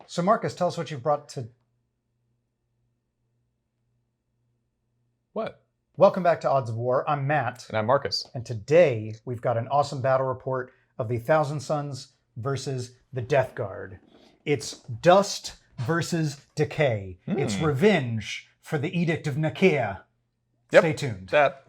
So Marcus, tell us what you've brought to... What? Welcome back to Odds of War. I'm Matt. And I'm Marcus. And today we've got an awesome battle report of the Thousand Sons versus the Death Guard. It's dust versus decay. It's revenge for the Edict of Nicaea. Yep, Stay tuned. That.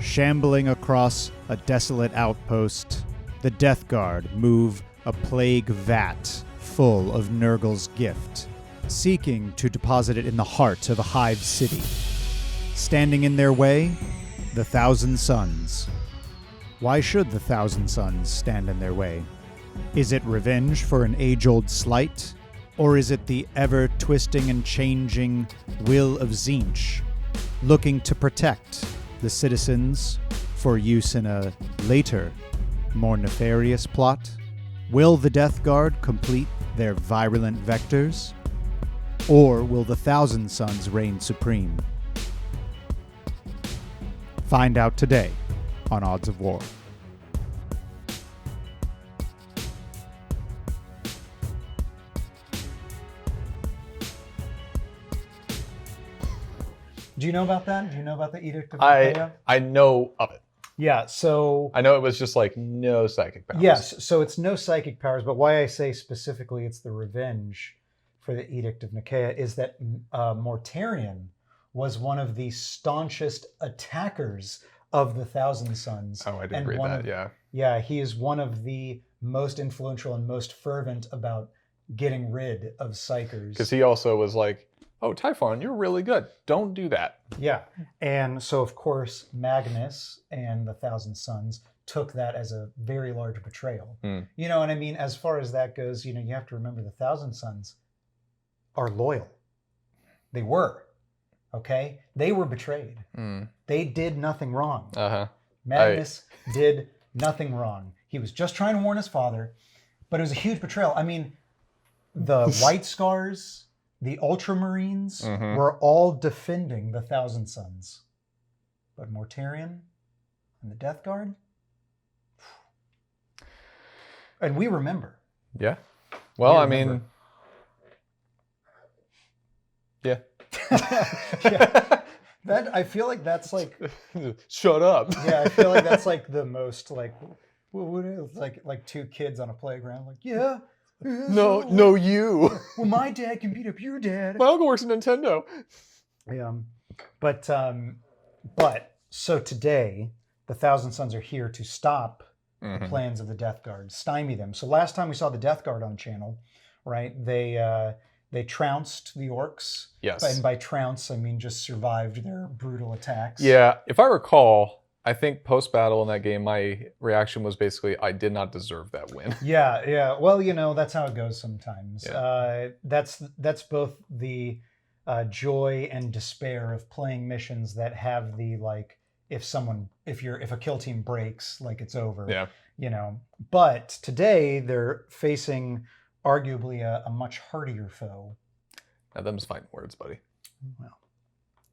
Shambling across a desolate outpost, the Death Guard move a plague vat full of Nurgle's gift, seeking to deposit it in the heart of a hive city. Standing in their way, the Thousand Sons. Why should the Thousand Sons stand in their way? Is it revenge for an age-old slight? Or is it the ever-twisting and changing will of Tzaangor, looking to protect the citizens for use in a later, more nefarious plot? Will the Death Guard complete their virulent vectors? Or will the Thousand Sons reign supreme? Find out today on Odds of War. Do you know about that? Do you know about the Edict of Nicaea? I know of it. Yeah, so... I know it was just like no psychic powers. Yes, so it's no psychic powers, but why I say specifically it's the revenge for the Edict of Nicaea is that Mortarion was one of the staunchest attackers of the Thousand Sons. Oh, I didn't read that, yeah. Yeah, he is one of the most influential and most fervent about getting rid of psychers. Because he also was like, oh, Typhon, you're really good. Don't do that. Yeah. And so, of course, Magnus and the Thousand Sons took that as a very large betrayal. You know what I mean? As far as that goes, you know, you have to remember the Thousand Sons are loyal. They were. Okay? They were betrayed. They did nothing wrong. Magnus did nothing wrong. He was just trying to warn his father, but it was a huge betrayal. I mean, the White Scars... The Ultramarines were all defending the Thousand Sons. But Mortarion and the Death Guard? And we remember. Yeah. Well, I mean... Yeah. Yeah. That, I feel like that's like... Shut up. Yeah, I feel like that's like the most like... What is like two kids on a playground. Like, yeah. No, you. Well, my dad can beat up your dad. My uncle works at Nintendo. Yeah, but so today the Thousand Sons are here to stop the plans of the Death Guard, stymie them. So last time we saw the Death Guard on channel, right? They trounced the orcs. Yes. And by trounce, I mean just survived their brutal attacks. Yeah, if I recall, I think post-battle in that game, my reaction was basically, I did not deserve that win. Yeah. Well, you know, that's how it goes sometimes. Yeah. That's both the joy and despair of playing missions that have the, like, if a kill team breaks, like, it's over. Yeah. You know, but today they're facing arguably a much hardier foe. Now, them's fighting words, buddy. Well,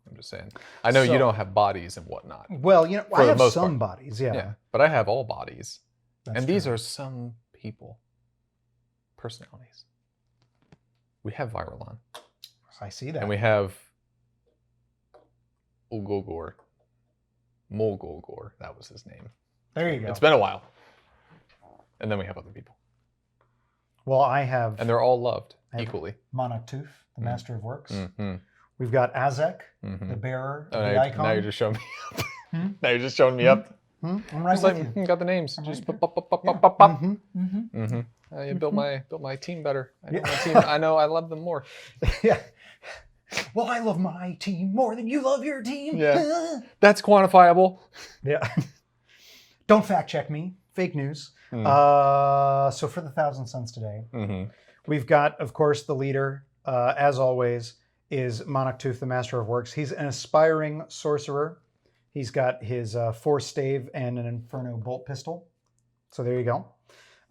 I'm just saying. I know you don't have bodies and whatnot. Well, you know, I have some bodies, yeah. Yeah, but I have all bodies. That's and true. these are some people. Personalities. We have Virulon. I see that. And we have Ulgogor. Mulgogor, that was his name. There you go. It's been a while. And then we have other people. Well, I have... And they're all loved equally. Monarch Tooth, the Master of Works. We've got Azek, the bearer of the icon. Now you're just showing me up. Now you're just showing me up. I'm right Just with you. Got the names. Just pop. You built my team better. I know my team. I know I love them more. Yeah. Well, I love my team more than you love your team. Yeah. That's quantifiable. Yeah. Don't fact check me. Fake news. So for the Thousand Sons today, we've got, of course, the leader, as always, is Monarch Tooth, the Master of Works. He's an aspiring sorcerer. He's got his Force Stave and an Inferno bolt pistol. So there you go.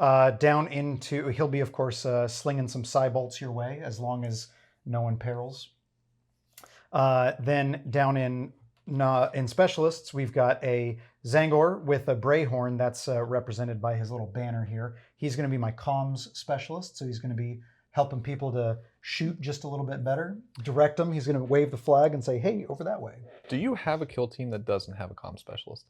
He'll be, of course, slinging some psi bolts your way, as long as no one perils. Then down in in specialists, we've got a Tzaangor with a Brayhorn that's represented by his little banner here. He's going to be my comms specialist, so he's going to be helping people to shoot just a little bit better, direct them. He's going to wave the flag and say, hey, over that way. Do you have a kill team that doesn't have a comm specialist?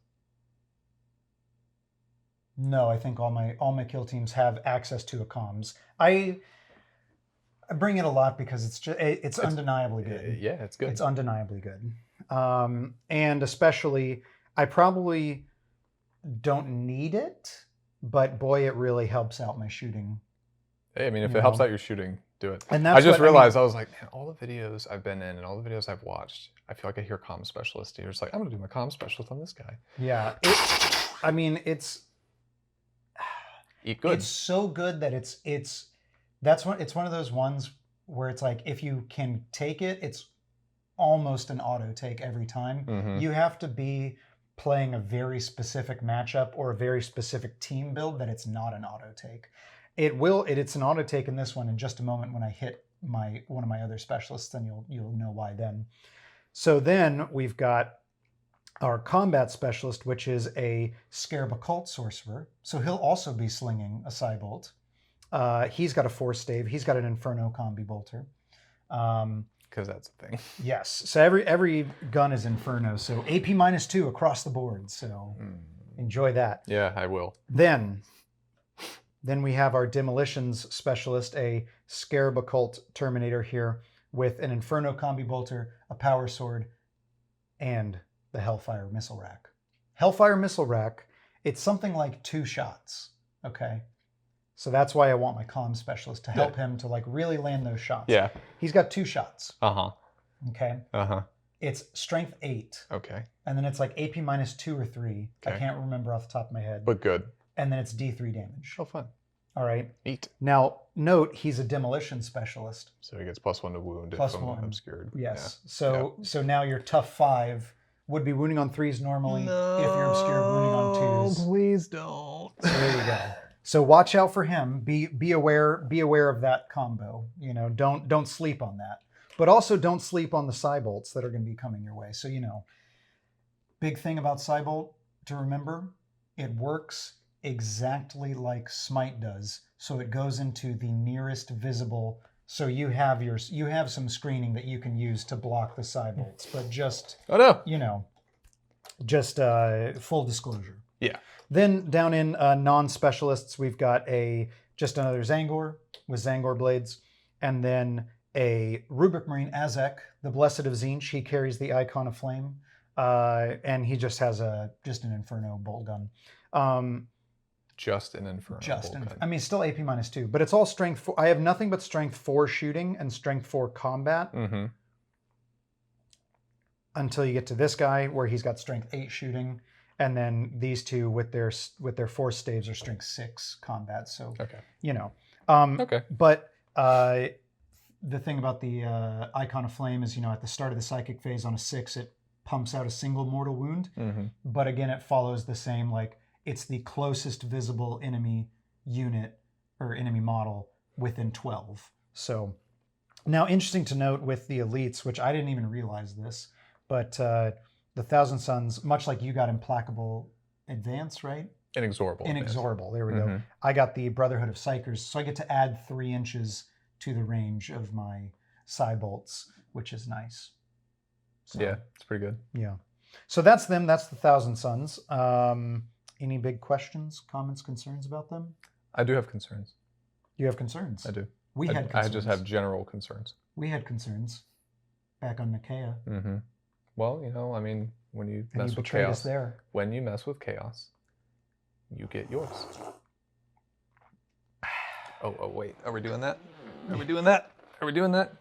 No, I think all my kill teams have access to a comms. I bring it a lot because it's undeniably good. Yeah, it's good. It's undeniably good. And especially, I probably don't need it, but boy, it really helps out my shooting. Hey, I mean, if it helps out your shooting, do it. And I just realized, I was like, man, all the videos I've been in and all the videos I've watched, I feel like I hear comm specialist. And you're just like, I'm going to do my comm specialist on this guy. Yeah. Eat good. It's so good that it's one of those ones where it's like, if you can take it, it's almost an auto take every time. Mm-hmm. You have to be playing a very specific matchup or a very specific team build that it's not an auto take. It's an auto take in this one in just a moment when I hit one of my other specialists, and you'll know why then. So then we've got our combat specialist, which is a Scarab Occult Sorcerer. So he'll also be slinging a Cybolt. He's got a Force Stave. He's got an Inferno combi-bolter. Because that's a thing. Yes. So every gun is Inferno. So AP -2 across the board. So enjoy that. Yeah, I will. Then we have our Demolitions specialist, a Scarab Occult Terminator here with an Inferno combi-bolter, a Power Sword, and the Hellfyre missile rack. Hellfyre missile rack, it's something like 2 shots, okay? So that's why I want my comm specialist to help him to like really land those shots. Yeah. He's got 2 shots. Uh-huh. Okay? Uh-huh. It's strength 8. Okay. And then it's like AP -2 or 3. Okay. I can't remember off the top of my head. But good. And then it's D3 damage. Oh, fun. All right. Neat. Now, note, he's a demolition specialist. So he gets +1 to wound Plus if I'm 1. obscured. Yes. Yeah. So now your tough 5 would be wounding on 3s normally. If you're obscured, wounding on 2s. Please don't. So there you go. So watch out for him. Be aware of that combo. You know, don't sleep on that. But also don't sleep on the Cybolts that are going to be coming your way. So, you know, big thing about Cybolt to remember, it works exactly like Smite does. So it goes into the nearest visible. So you have some screening that you can use to block the Cybolts, but just full disclosure. Yeah. Then down in non-specialists, we've got just another Tzaangor with Tzaangor blades, and then a Rubric Marine Azek, the Blessed of Tzeentch. He carries the Icon of Flame, and he just has an Inferno bolt gun. Just an Inferno bolt gun. I mean, still AP -2, but it's all strength 4. I have nothing but strength 4 shooting and strength 4 combat. Mm-hmm. Until you get to this guy where he's got strength 8 shooting. And then these two with their Force Staves are strength 6 combat. So, you know. Okay. But the thing about the Icon of Flame is, you know, at the start of the Psychic phase on a 6, it pumps out a single mortal wound. Mm-hmm. But again, it follows the same, like, it's the closest visible enemy unit or enemy model within 12. So, now interesting to note with the elites, which I didn't even realize this, but... the Thousand Sons, much like you got Implacable Advance, right? Inexorable. There we go. I got the Brotherhood of Psychers, so I get to add 3 inches to the range of my Cybolts, which is nice. So, yeah, it's pretty good. Yeah. So that's them. That's the Thousand Sons. Any big questions, comments, concerns about them? I do have concerns. You have concerns? I do. I just have general concerns. We had concerns back on Nicaea. Mm-hmm. Well, you know, I mean, when you mess with chaos, when you mess with chaos, you get yours. Oh, wait. Are we doing that? Are we doing that? Are we doing that?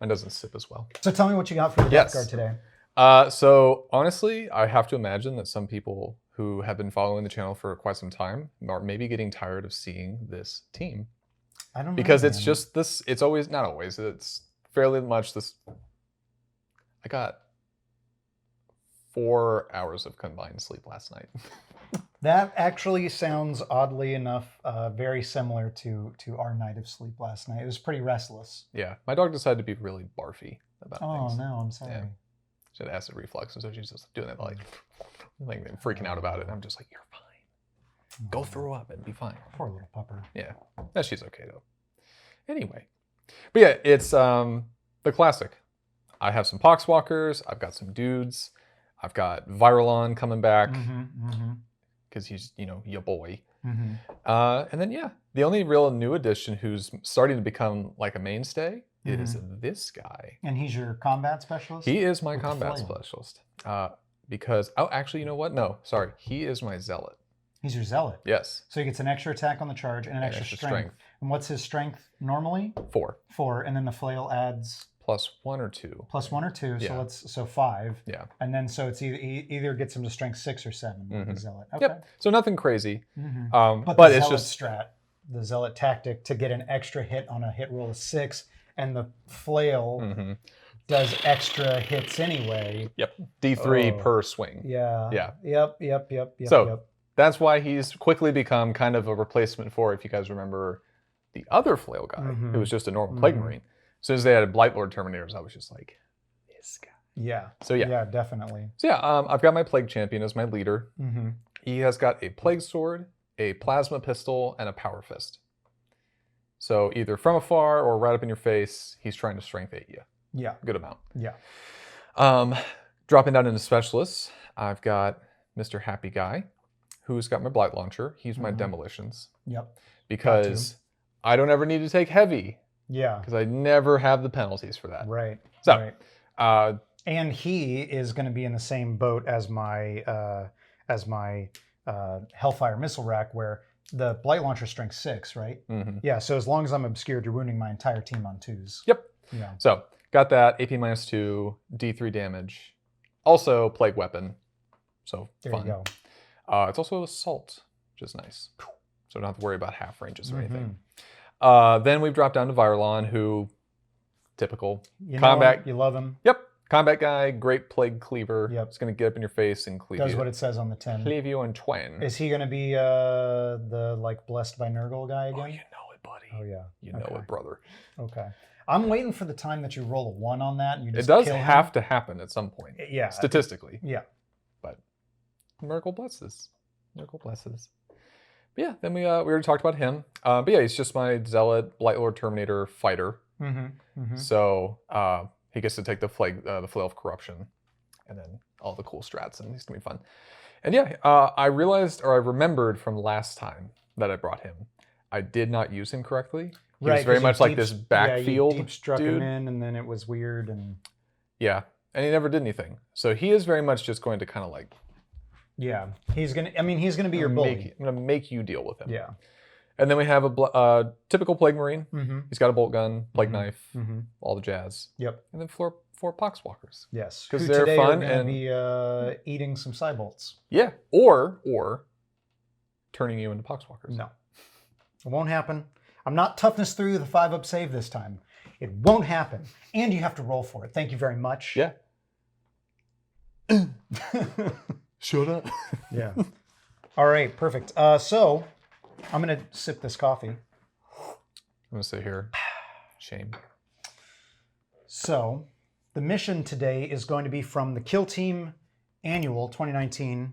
Mine doesn't sip as well. So tell me what you got for the Death Guard today. So honestly, I have to imagine that some people who have been following the channel for quite some time are maybe getting tired of seeing this team. I don't know. Because it's just this, it's always, not always, it's fairly much this. I got 4 hours of combined sleep last night. That actually sounds oddly enough very similar to our night of sleep last night. It was pretty restless. Yeah, my dog decided to be really barfy about Oh things. no, I'm sorry. Yeah. She had acid reflux, and so she's just doing that like freaking out about it. And I'm just like, you're fine. Go throw up and be fine. Poor little pupper. Yeah, no, she's okay though. Anyway, but yeah, it's the classic. I have some Poxwalkers. I've got some dudes. I've got Viralon coming back because he's your boy. And then yeah, the only real new addition who's starting to become like a mainstay is this guy. And he's your combat specialist? He is my With the combat flail. specialist. Because actually, you know what? No, sorry, he is my zealot. He's your zealot. Yes. So he gets an extra attack on the charge and an extra strength. And what's his strength normally? 4. 4. And then the flail adds +1 or 2. +1 or 2. Yeah. So 5. Yeah. And then so it's either gets him to strength 6 or 7 with the zealot. Okay. Yep. So nothing crazy. But But the it's zealot just the zealot tactic to get an extra hit on a hit roll of 6, and the flail does extra hits anyway. Yep. D3 Oh. per swing. Yeah. Yeah. Yep. So that's why he's quickly become kind of a replacement for, if you guys remember, the other flail guy who was just a normal plague marine. As soon as they added Blightlord Terminators, I was just like, this guy. Yeah. So yeah. Yeah, definitely. So yeah, I've got my plague champion as my leader. Mm-hmm. He has got a Plaguesword, a plasma pistol, and a power fist. So either from afar or right up in your face, he's trying to strength 8 you. Yeah. Good amount. Yeah. Dropping down into specialists, I've got Mr. Happy Guy, who's got my Blight Launcher. He's my Demolitions. Yep. Because I don't ever need to take heavy, Yeah. because I never have the penalties for that. Right. So, right. And he is going to be in the same boat as my Hellfyre missile rack, where the Blight Launcher strength 6, right? Yeah. So as long as I'm obscured, you're wounding my entire team on 2s. Yep. Yeah. So got that AP -2, D3 damage, also plague weapon. So There fun. you go. It's also assault, which is nice. So don't have to worry about half ranges or anything. Mm-hmm. Then we've dropped down to Viralon, who typical You know combat. him, you love him. Yep, combat guy, great plague cleaver. Yep. It's gonna get up in your face and cleave Does you. what it says on the tin. Cleave you in twain. Is he going to be the like blessed by Nurgle guy again? Oh, you know it, buddy. Oh yeah. You know it, brother. Okay. I'm waiting for the time that you roll a 1 on that and you It just does kill him. have to happen at some point, Yeah. statistically. Yeah. But miracle blesses. Miracle blesses. But yeah, then we already talked about him. But yeah, he's just my zealot, Blightlord Terminator fighter. So he gets to take the Flail of Corruption, and then all the cool strats, and he's gonna be fun. And yeah, I realized, or I remembered from last time that I brought him, I did not use him correctly. He was very 'cause you much like deep- this you backfield deep struck dude. him in, and then it was weird. And Yeah, and he never did anything. So he is very much just going to kind of like yeah, he's gonna. I mean, he's gonna be your bully. I'm gonna make you deal with him. Yeah. And then we have a typical plague marine. Mm-hmm. He's got a bolt gun, plague knife, Mm-hmm. all the jazz. Yep. And then four Poxwalkers. Yes. 'Cause Who they're today fun are gonna and- be eating some Cybolts. Yeah, or turning you into Poxwalkers. No, it won't happen. I'm not toughness through the 5-up save this time. It won't happen, and you have to roll for it. Thank you very much. Yeah. Shut up. Yeah. All right. Perfect. So I'm gonna sip this coffee. I'm gonna sit here. Shame. So the mission today is going to be from the Kill Team Annual 2019.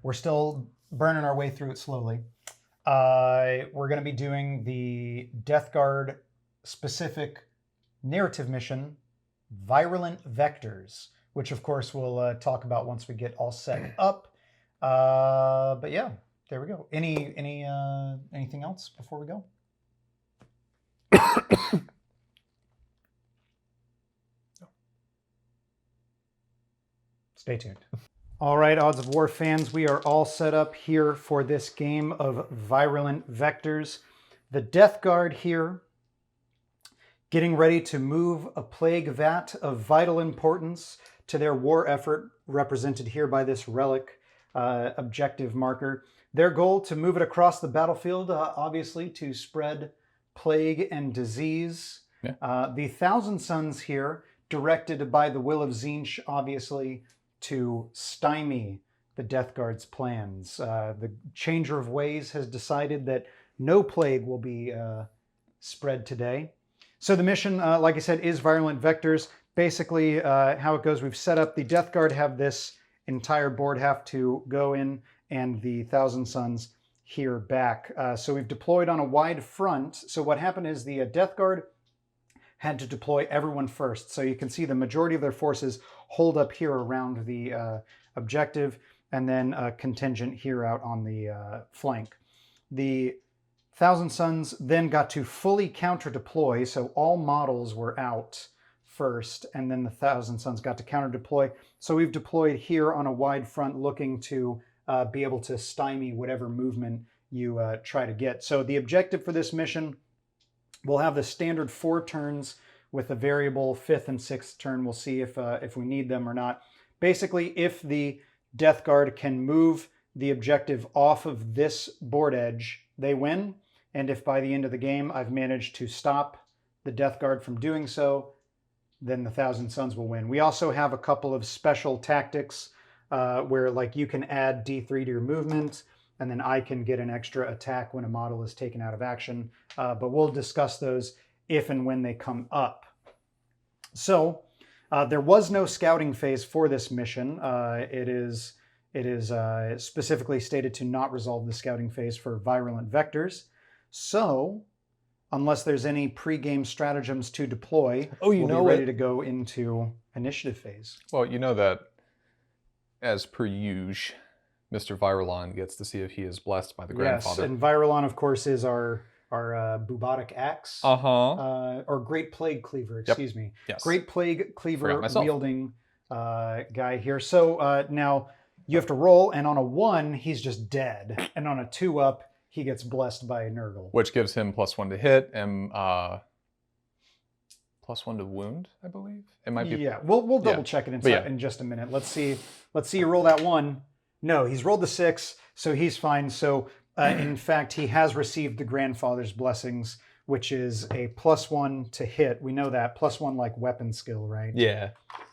We're still burning our way through it slowly. We're going to be doing the Death Guard specific narrative mission, Virulent Vectors, which of course we'll talk about once we get all set up. But yeah, there we go. Anything else before we go? Stay tuned. All right, Odds of War fans, we are all set up here for this game of Virulent Vectors. The Death Guard here, getting ready to move a plague vat of vital importance to their war effort, represented here by this relic objective marker. Their goal to move it across the battlefield, obviously, to spread plague and disease. Yeah. The Thousand Sons here, directed by the will of Tzaangor, obviously, to stymie the Death Guard's plans. The Changer of Ways has decided that no plague will be spread today. So the mission, like I said, is Virulent Vectors. Basically, how it goes, we've set up the Death Guard have this entire board have to go in, and the Thousand Sons here back. So we've deployed on a wide front. So what happened is the Death Guard had to deploy everyone first. So you can see the majority of their forces hold up here around the objective, and then a contingent here out on the flank. The Thousand Sons then got to fully counter-deploy, so all models were out first, and then the Thousand Sons got to counter-deploy. So we've deployed here on a wide front, looking to be able to stymie whatever movement you try to get. So the objective for this mission, we'll have the standard 4 turns with a variable 5th and 6th turn. We'll see if we need them or not. Basically, if the Death Guard can move the objective off of this board edge, they win. And if by the end of the game I've managed to stop the Death Guard from doing so, then the Thousand Sons will win. We also have a couple of special tactics where, like, you can add D3 to your movement, and then I can get an extra attack when a model is taken out of action. But we'll discuss those if and when they come up. So there was no scouting phase for this mission. It is specifically stated to not resolve the scouting phase for Virulent Vectors. So, unless there's any pre-game stratagems to deploy, we'll be ready to go into initiative phase. Well, you know that, as per usual, Mr. Virulon gets to see if he is blessed by the grandfather. Yes, and Virulon, of course, is our Bubotic Axe. Or Great Plague Cleaver, excuse me. Yes. Great Plague Cleaver wielding guy here. So now you have to roll, and on a 1, he's just dead. And on a 2 up, he gets blessed by a Nurgle. Which gives him +1 to hit and +1 to wound, I believe. It might be. Yeah, we'll double check it in just a minute. Let's see you roll that 1. No, he's rolled the 6, so he's fine. So in fact, he has received the grandfather's blessings, which is a +1 to hit. We know that. +1 like weapon skill, right? Yeah.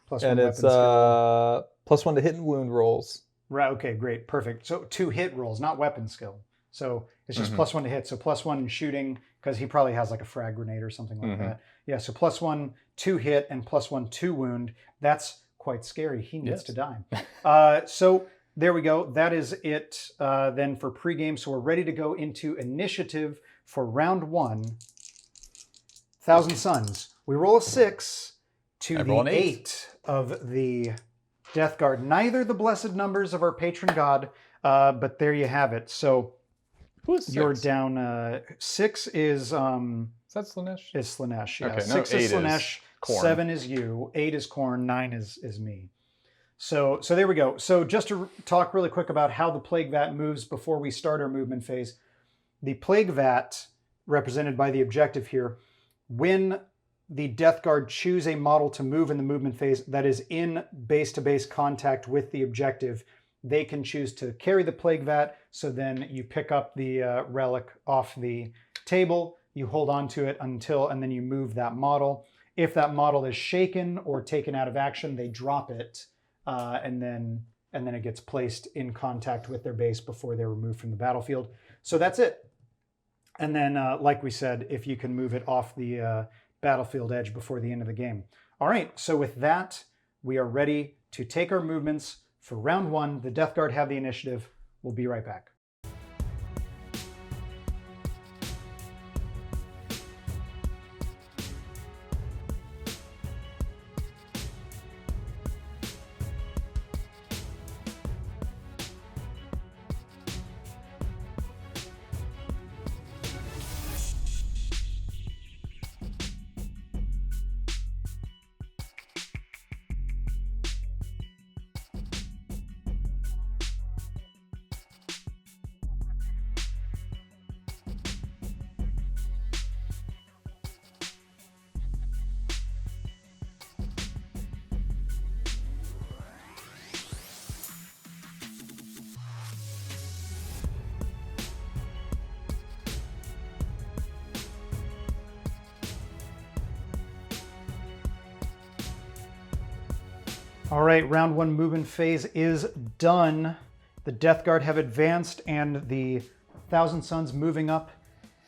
+1 and weapon it's skill. +1 to hit and wound rolls. Right, okay, great, perfect. So 2 hit rolls, not weapon skill. So it's just +1 to hit. So +1 in shooting, because he probably has like a frag grenade or something like that. Yeah, so +1 to hit and +1 to wound. That's quite scary. He needs to die. So there we go. That is it then for pregame. So we're ready to go into initiative for round 1. Thousand Sons. We roll a 6 to the 8 of the Death Guard. Neither the blessed numbers of our patron god, but there you have it. So you're down 6 is... Is that Slaanesh? Is Slaanesh, yeah. Okay, 6 is Slaanesh, 7 is you, 8 is Khorne, 9 is me. So there we go. So just to talk really quick about how the Plague Vat moves before we start our movement phase. The Plague Vat, represented by the objective here, when the Death Guard choose a model to move in the movement phase that is in base-to-base contact with the objective, they can choose to carry the Plague Vat. So then you pick up the relic off the table, you hold on to it and then you move that model. If that model is shaken or taken out of action, they drop it, and then it gets placed in contact with their base before they're removed from the battlefield. So that's it. And then, like we said, if you can move it off the battlefield edge before the end of the game. All right, so with that, we are ready to take our movements for round 1. The Death Guard have the initiative. We'll be right back. All right, round 1 movement phase is done. The Death Guard have advanced, and the Thousand Sons moving up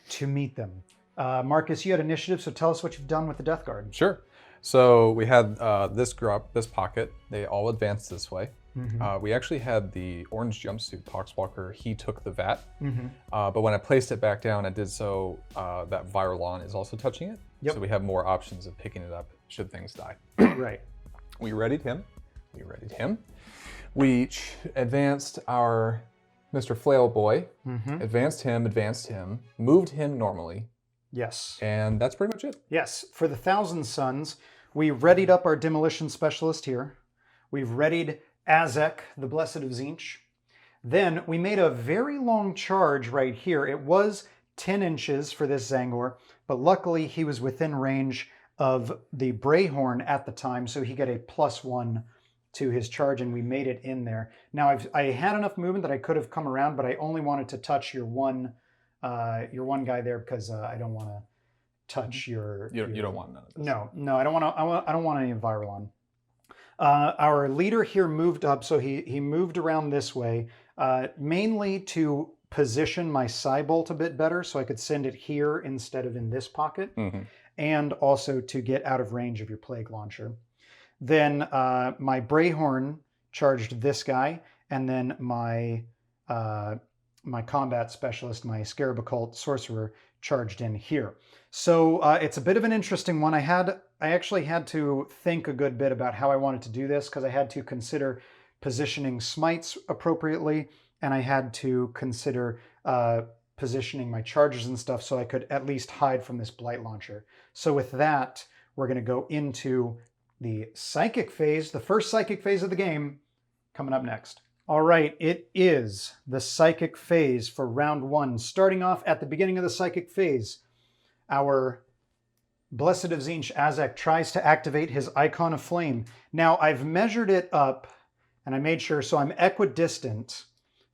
to meet them. Marcus, you had initiative, so tell us what you've done with the Death Guard. Sure. So we had this pocket. They all advanced this way. We actually had the orange jumpsuit Poxwalker. He took the vat. But when I placed it back down, I did so that Virulon is also touching it. Yep. So we have more options of picking it up should things die. Right. We readied him. We advanced our Mr. Flail boy. Advanced him, moved him normally. Yes. And that's pretty much it. Yes. For the Thousand Sons, we readied up our Demolition Specialist here. We've readied Azek, the Blessed of Tzaangor. Then we made a very long charge right here. It was 10 inches for this Tzaangor, but luckily he was within range of the Brayhorn at the time, so he got a +1 to his charge, and we made it in there. Now I had enough movement that I could have come around, but I only wanted to touch your one guy there because I don't want to touch your. You don't want none of this. No, I don't want to. I don't want any Virulon. Our leader here moved up, so he moved around this way, mainly to position my Psybolt a bit better, so I could send it here instead of in this pocket, and also to get out of range of your Plague Launcher. Then my Brayhorn charged this guy, and then my combat specialist, my Scarab Occult Sorcerer, charged in here. So it's a bit of an interesting one. I actually had to think a good bit about how I wanted to do this, because I had to consider positioning smites appropriately, and I had to consider positioning my charges and stuff so I could at least hide from this Blight Launcher. So with that, we're going to go into the Psychic phase, the first Psychic phase of the game, coming up next. All right, it is the Psychic phase for round 1. Starting off at the beginning of the Psychic phase, our Blessed of Tzaangor Azek tries to activate his Icon of Flame. Now, I've measured it up, and I made sure, so I'm equidistant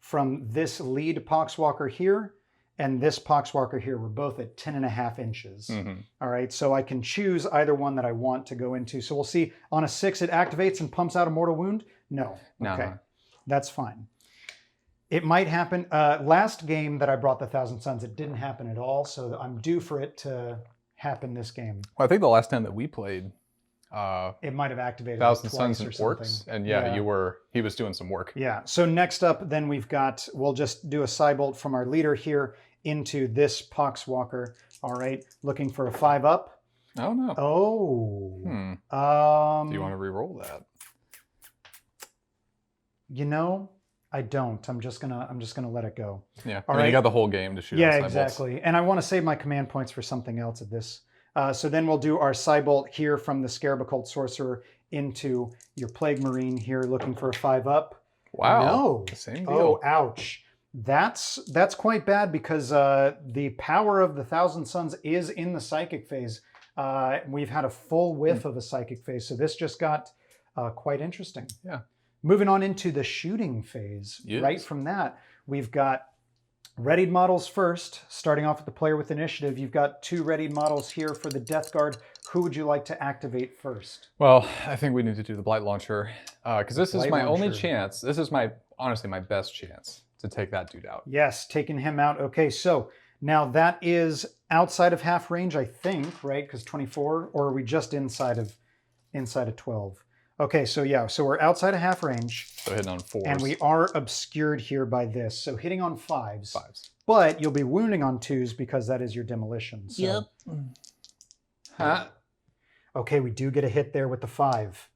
from this lead Poxwalker here and this Poxwalker here. We're both at 10.5 inches. All right, so I can choose either one that I want to go into. So we'll see, on a 6, it activates and pumps out a Mortal Wound? No. Okay, that's fine. It might happen. Last game that I brought the Thousand Sons, it didn't happen at all, so I'm due for it to happen this game. Well, I think the last time that we played, it might have activated Thousand twice Sons and or Orcs, something. and he was doing some work. Yeah. So next up, then we'll just do a Psybolt from our leader here into this Poxwalker. All right, looking for a 5-up. Oh no. Oh. Do you want to re-roll that? You know, I don't. I'm just gonna let it go. Yeah. All right. right. You got the whole game to shoot. Yeah, Psybolts. exactly. And I want to save my command points for something else at this. So then we'll do our Psybolt here from the Scarab Occult Sorcerer into your Plague Marine here, looking for a 5-up. Wow. No. Same deal. Oh, ouch. That's quite bad, because the power of the Thousand Sons is in the Psychic phase. We've had a full whiff of a Psychic phase, so this just got quite interesting. Yeah. Moving on into the shooting phase. Yes. Right from that, we've got readied models first. Starting off with the player with initiative, you've got 2 readied models here for the Death Guard. Who would you like to activate first? Well, I think we need to do the Blight Launcher, because this is my only Launcher. chance. This is honestly my best chance to take that dude out. Yes, taking him out. Okay, so now that is outside of half range, I think, right? Because 24, or are we just inside of 12? Okay, so yeah, so we're outside of half range. So hitting on 4s. And we are obscured here by this. So hitting on 5s. 5s. But you'll be wounding on 2s because that is your demolition. So. Yep. Huh? Okay, we do get a hit there with the 5.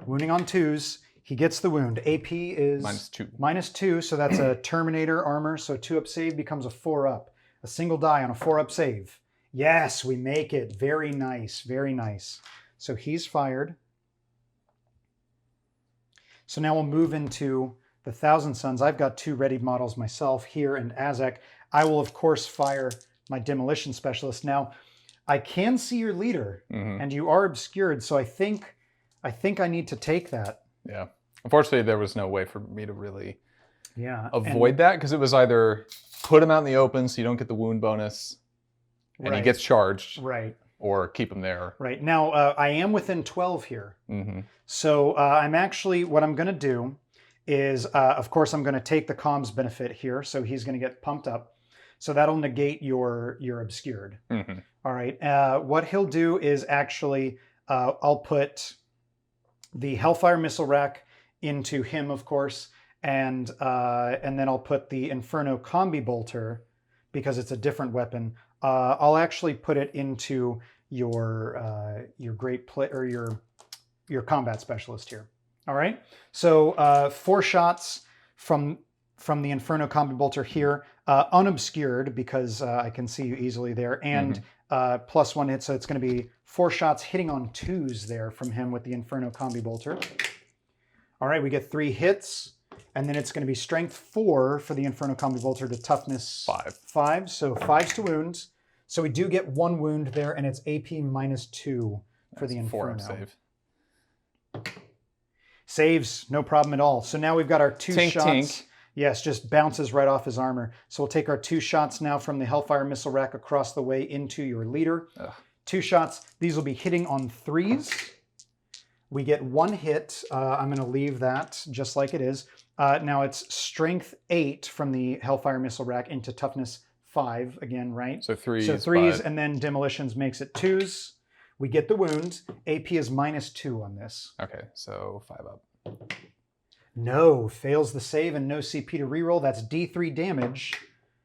Wounding on 2s. He gets the wound. AP is -2, so that's a Terminator armor. So 2-up save becomes a 4-up. A single die on a 4-up save. Yes, we make it. Very nice, very nice. So he's fired. So now we'll move into the Thousand Sons. I've got 2 readied models myself here, and Azek. I will, of course, fire my Demolition Specialist. Now, I can see your leader, and you are obscured, so I think I need to take that. Yeah. Unfortunately, there was no way for me to really avoid that, because it was either put him out in the open so you don't get the wound bonus, and he gets charged, or keep him there. Right. Now, I am within 12 here. So I'm actually, what I'm going to do is, of course, I'm going to take the comms benefit here, so he's going to get pumped up. So that'll negate your obscured. Mm-hmm. All right. What he'll do is actually, I'll put the Hellfyre missile rack into him, of course, and then I'll put the Inferno combi-bolter, because it's a different weapon. I'll actually put it into your great play, or your combat specialist here. All right. So 4 shots from the Inferno combi-bolter here, unobscured, because I can see you easily there, and +1 hit. So it's going to be 4 shots hitting on 2s there from him with the Inferno combi-bolter. All right, we get 3 hits, and then it's going to be strength 4 for the Inferno combi-bolter to toughness 5. So 5s to wounds. So we do get 1 wound there, and it's AP -2 for the Inferno. 4 save. Saves, no problem at all. So now we've got our 2 Tink, shots. tink. Yes, just bounces right off his armor. So we'll take our 2 shots now from the Hellfyre missile rack across the way into your leader. Ugh. 2 shots. These will be hitting on 3s. We get 1 hit. I'm going to leave that just like it is. Now it's strength 8 from the Hellfyre missile rack into toughness 5 again, right? So 3s. So 3s, and then Demolitions makes it 2s. We get the wound. AP is -2 on this. Okay, so 5 up. No, fails the save and no CP to reroll. That's D3 damage.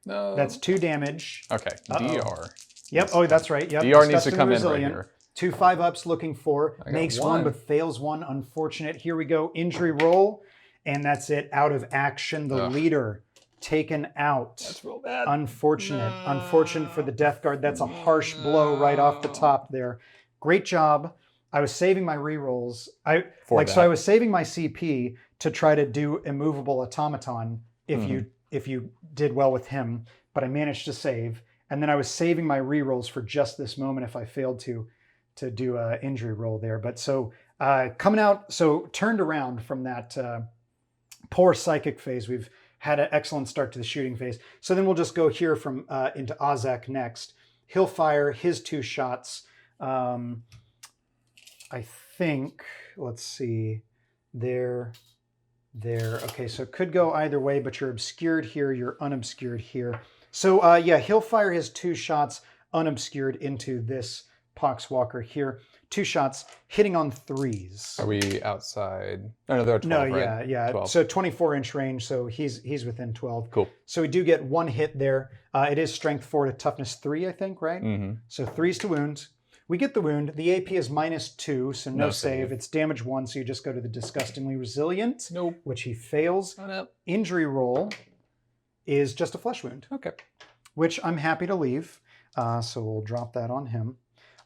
No. That's 2 damage. Okay, DR. Yep. Oh, that's right. Yep. DR needs to Disgusting come resilient. in right here. 2 5-ups looking for. I got Makes 1. 1, but fails 1. Unfortunate. Here we go. Injury roll. And that's it. Out of action. The leader taken out. That's real bad. Unfortunate. Unfortunate for the Death Guard. That's a harsh blow right off the top there. Great job. I was saving my rerolls. So I was saving my CP to try to do immovable automaton if you did well with him, but I managed to save. And then I was saving my rerolls for just this moment if I failed to do an injury roll there. But so coming out, so turned around from that poor psychic phase. We've had an excellent start to the shooting phase. So then we'll just go here from into Ozak next. He'll fire his 2 shots. I think, let's see, there. Okay, so it could go either way, but you're obscured here, you're unobscured here. So yeah, he'll fire his 2 shots unobscured into this Poxwalker here. 2 shots hitting on 3s. Are we outside? Oh, no, they're at 12, No, right? yeah. 12. So 24-inch range, so he's within 12. Cool. So we do get 1 hit there. It is strength 4 to toughness 3, I think, right? Mm-hmm. So 3s to wound. We get the wound. The AP is -2, so no save. It's damage 1, so you just go to the disgustingly resilient, Nope. which he fails. Oh, no. Injury roll is just a flesh wound, Okay. which I'm happy to leave. So we'll drop that on him.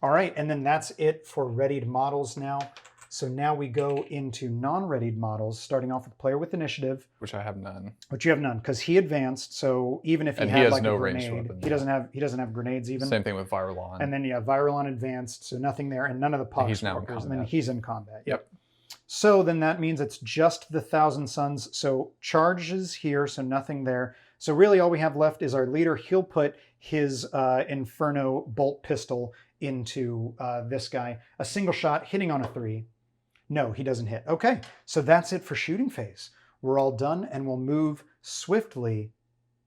All right, and then that's it for readied models now. So now we go into non-readied models, starting off with player with initiative. Which I have none. Which you have none, because he advanced. So even if he And had he has like no a ranged grenade, weapon. he doesn't have grenades even. Same thing with Virulon. And then Virulon advanced, so nothing there, and none of the Poxwalkers. He's now in and then combat. he's in combat. Yep. So then that means it's just the Thousand Suns. So charges here, so nothing there. So really all we have left is our leader. He'll put his Inferno bolt pistol into this guy. A single shot hitting on a 3. No, he doesn't hit. Okay, so that's it for shooting phase. We're all done, and we'll move swiftly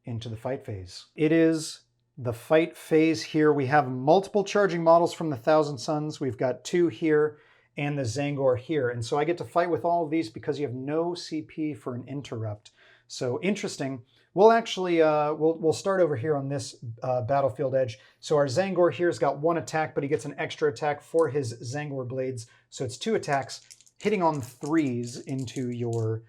into the fight phase. It is the fight phase here. We have multiple charging models from the Thousand Suns. We've got 2 here and the Tzaangor here. And so I get to fight with all of these because you have no CP for an interrupt. So interesting. We'll actually, we'll start over here on this battlefield edge. So our Tzaangor here's got 1 attack, but he gets an extra attack for his Tzaangor blades. So it's 2 attacks, hitting on 3s into your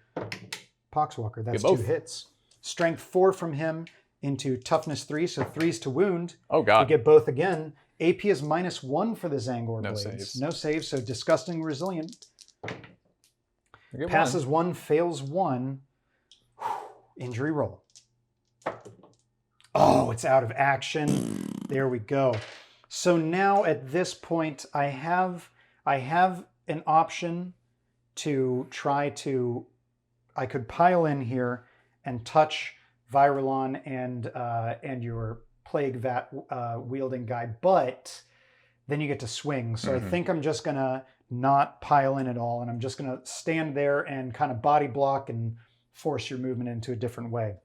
Poxwalker. That's 2 hits. Strength 4 from him into toughness 3, so 3s to wound. Oh, God. We get both again. AP is -1 for the Tzaangor No blades. saves. No saves, so disgusting resilient. You get Passes 1, fails 1. Injury roll. Oh, it's out of action. There we go. So now at this point, I have an option to try to, I could pile in here and touch Virulon and your Plague Vat wielding guy, but then you get to swing. So I think I'm just gonna not pile in at all, and I'm just gonna stand there and kind of body block and force your movement into a different way.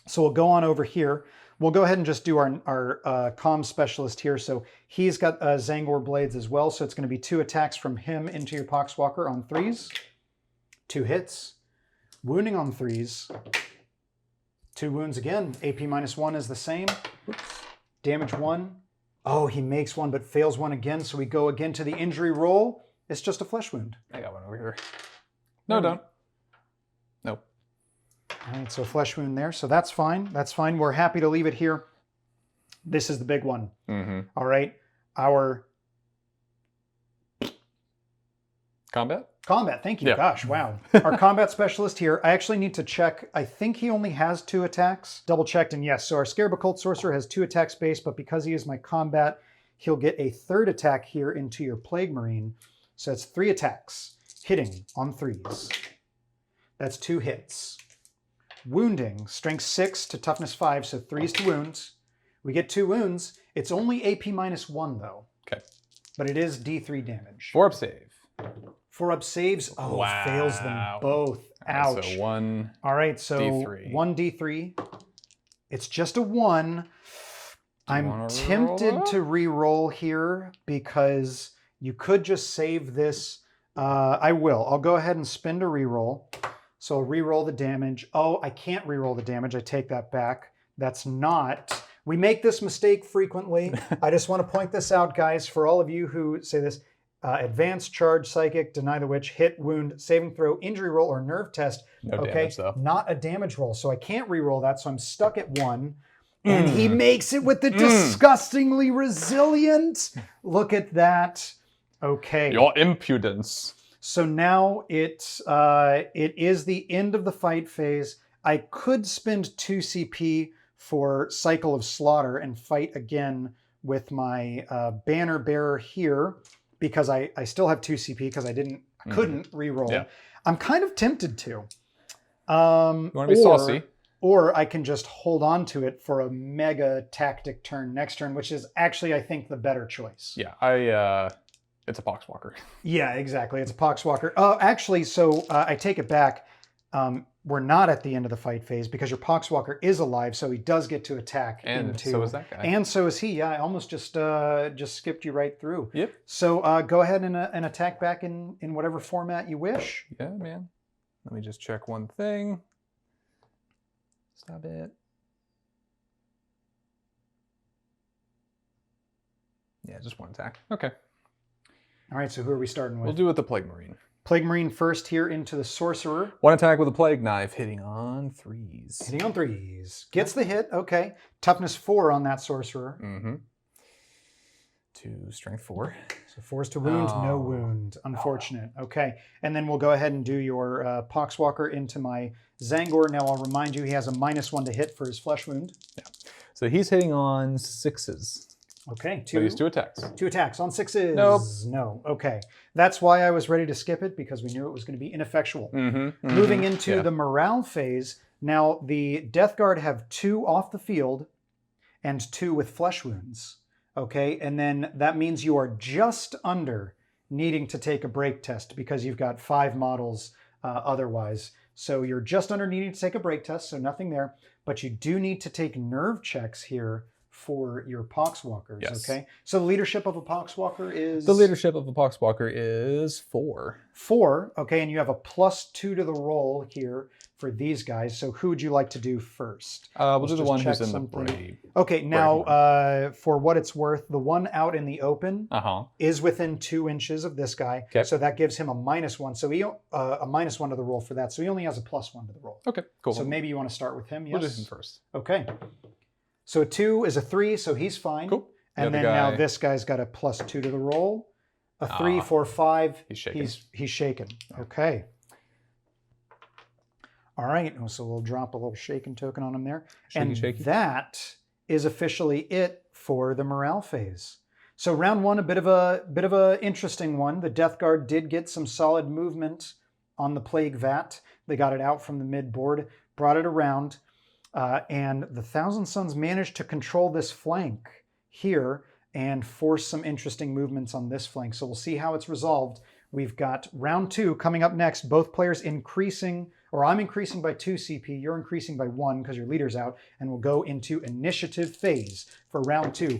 So we'll go on over here. We'll go ahead and just do our comm specialist here. So he's got Tzaangor blades as well. So it's going to be 2 attacks from him into your Poxwalker on 3s. 2 hits. Wounding on 3s. 2 wounds again. AP -1 is the same. Damage 1. Oh, he makes 1 but fails 1 again. So we go again to the injury roll. It's just a flesh wound. I got one over here. No, don't. Nope. All right, so flesh wound there. So that's fine. That's fine. We're happy to leave it here. This is the big one. All right. Our combat? Combat. Thank you. Yeah. Gosh, wow. Our combat specialist here. I actually need to check. I think he only has 2 attacks. Double checked, and yes. So our Scarab Occult Sorcerer has 2 attacks base, but because he is my combat, he'll get a 3rd attack here into your Plague Marine. So that's 3 attacks. Hitting on 3s. That's 2 hits. Wounding, strength 6 to toughness 5, so 3s to wounds. We get 2 wounds. It's only AP -1 though. Okay. But it is D3 damage. 4 up save. 4 up saves. Oh, Wow. fails them both. All right, Ouch. so 1 All right, so D3. 1 D3. It's just a 1. I'm wanna tempted re-roll to re-roll here because you could just save this. I will. I'll go ahead and spend a re-roll. So I'll re-roll the damage. Oh, I can't re-roll the damage. I take that back. That's not. We make this mistake frequently. I just want to point this out, guys, for all of you who say this. Advanced, charge, psychic, deny the witch, hit, wound, saving throw, injury roll, or nerve test. No Okay, damage, though. not a damage roll. So I can't re-roll that, so I'm stuck at 1. And he makes it with the disgustingly resilient. Look at that. Okay. Your impudence. So now it is the end of the fight phase. I could spend 2 CP for Cycle of Slaughter and fight again with my banner bearer here because I still have 2 CP because I couldn't re-roll. Yeah. I'm kind of tempted to. You want to be saucy? Or I can just hold on to it for a mega tactic turn next turn, which is actually, I think, the better choice. Yeah, it's a Poxwalker. Yeah, exactly. It's a Poxwalker. Actually, so I take it back. We're not at the end of the fight phase because your Poxwalker is alive, so he does get to attack. And so is that guy. And so is he. Yeah, I almost just skipped you right through. Yep. So go ahead and attack back in whatever format you wish. Yeah, man. Let me just check one thing. Stop it. Yeah, just 1 attack. Okay. All right, so who are we starting with? We'll do it with the Plague Marine. Plague Marine first here into the Sorcerer. 1 attack with a Plague Knife, hitting on 3s. Hitting on 3s. Gets the hit, okay. Toughness 4 on that Sorcerer. Mm-hmm. 2 strength 4. So 4s to wound, no wound. Unfortunate. Okay, and then we'll go ahead and do your Poxwalker into my Tzaangor. Now I'll remind you he has a -1 to hit for his flesh wound. Yeah. So he's hitting on 6s. Okay, But he's 2 attacks. 2 attacks on 6s. Nope. No. Okay. That's why I was ready to skip it, because we knew it was going to be ineffectual. Moving into the morale phase. Now, the Death Guard have 2 off the field and 2 with flesh wounds. Okay, and then that means you are just under needing to take a break test because you've got 5 models otherwise. So you're just under needing to take a break test, so nothing there. But you do need to take nerve checks here for your Poxwalkers, Yes. okay? So the leadership of a Poxwalker is... The leadership of a Poxwalker is 4. 4, okay, and you have a +2 to the roll here for these guys. So who would you like to do first? We'll Let's do the just one check who's in something. the Okay, now for what it's worth, the one out in the open is within 2 inches of this guy. Okay. So that gives him a -1. So he a -1 to the roll for that. So he only has a +1 to the roll. Okay, cool. So maybe you want to start with him. Yes. We'll do him first. Okay. So a 2 is a 3, so he's fine. Cool. And then now this guy's got a +2 to the roll. A 3, 4, 5. He's shaken. He's shaken. Okay. All right. So we'll drop a little shaken token on him there. Shaky. That is officially it for the morale phase. So round 1, a bit of a interesting one. The Death Guard did get some solid movement on the Plague Vat. They got it out from the mid board, brought it around. And the Thousand Sons managed to control this flank here and force some interesting movements on this flank. So we'll see how it's resolved. We've got round 2 coming up next, both players increasing or I'm increasing by 2 CP, you're increasing by 1 because your leader's out, and we'll go into initiative phase for round 2.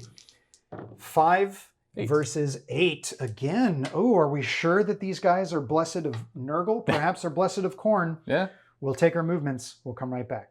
5 versus 8 again. Oh, are we sure that these guys are blessed of Nurgle? Perhaps they're blessed of Khorne. Yeah. We'll take our movements. We'll come right back.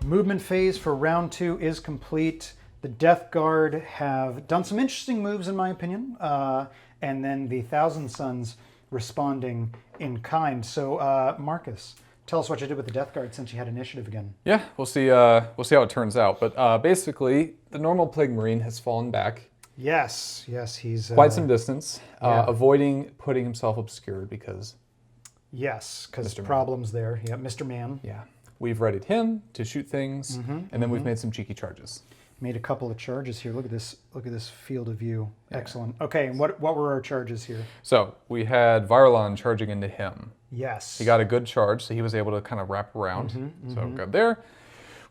Movement phase for round 2 is complete. The Death Guard have done some interesting moves, in my opinion, and then the Thousand Sons responding in kind. So, Marcus, tell us what you did with the Death Guard since you had initiative again. Yeah, we'll see how it turns out. But basically, the normal Plague Marine has fallen back. Yes, he's quite some distance, avoiding putting himself obscured because. Yes, because problems there. Yeah, Mr. Man. Yeah. We've readied him to shoot things, and then we've made some cheeky charges. Made a couple of charges here. Look at this field of view. Yeah. Excellent. Okay, and what were our charges here? So we had Virulon charging into him. Yes. He got a good charge, so he was able to kind of wrap around. So good there.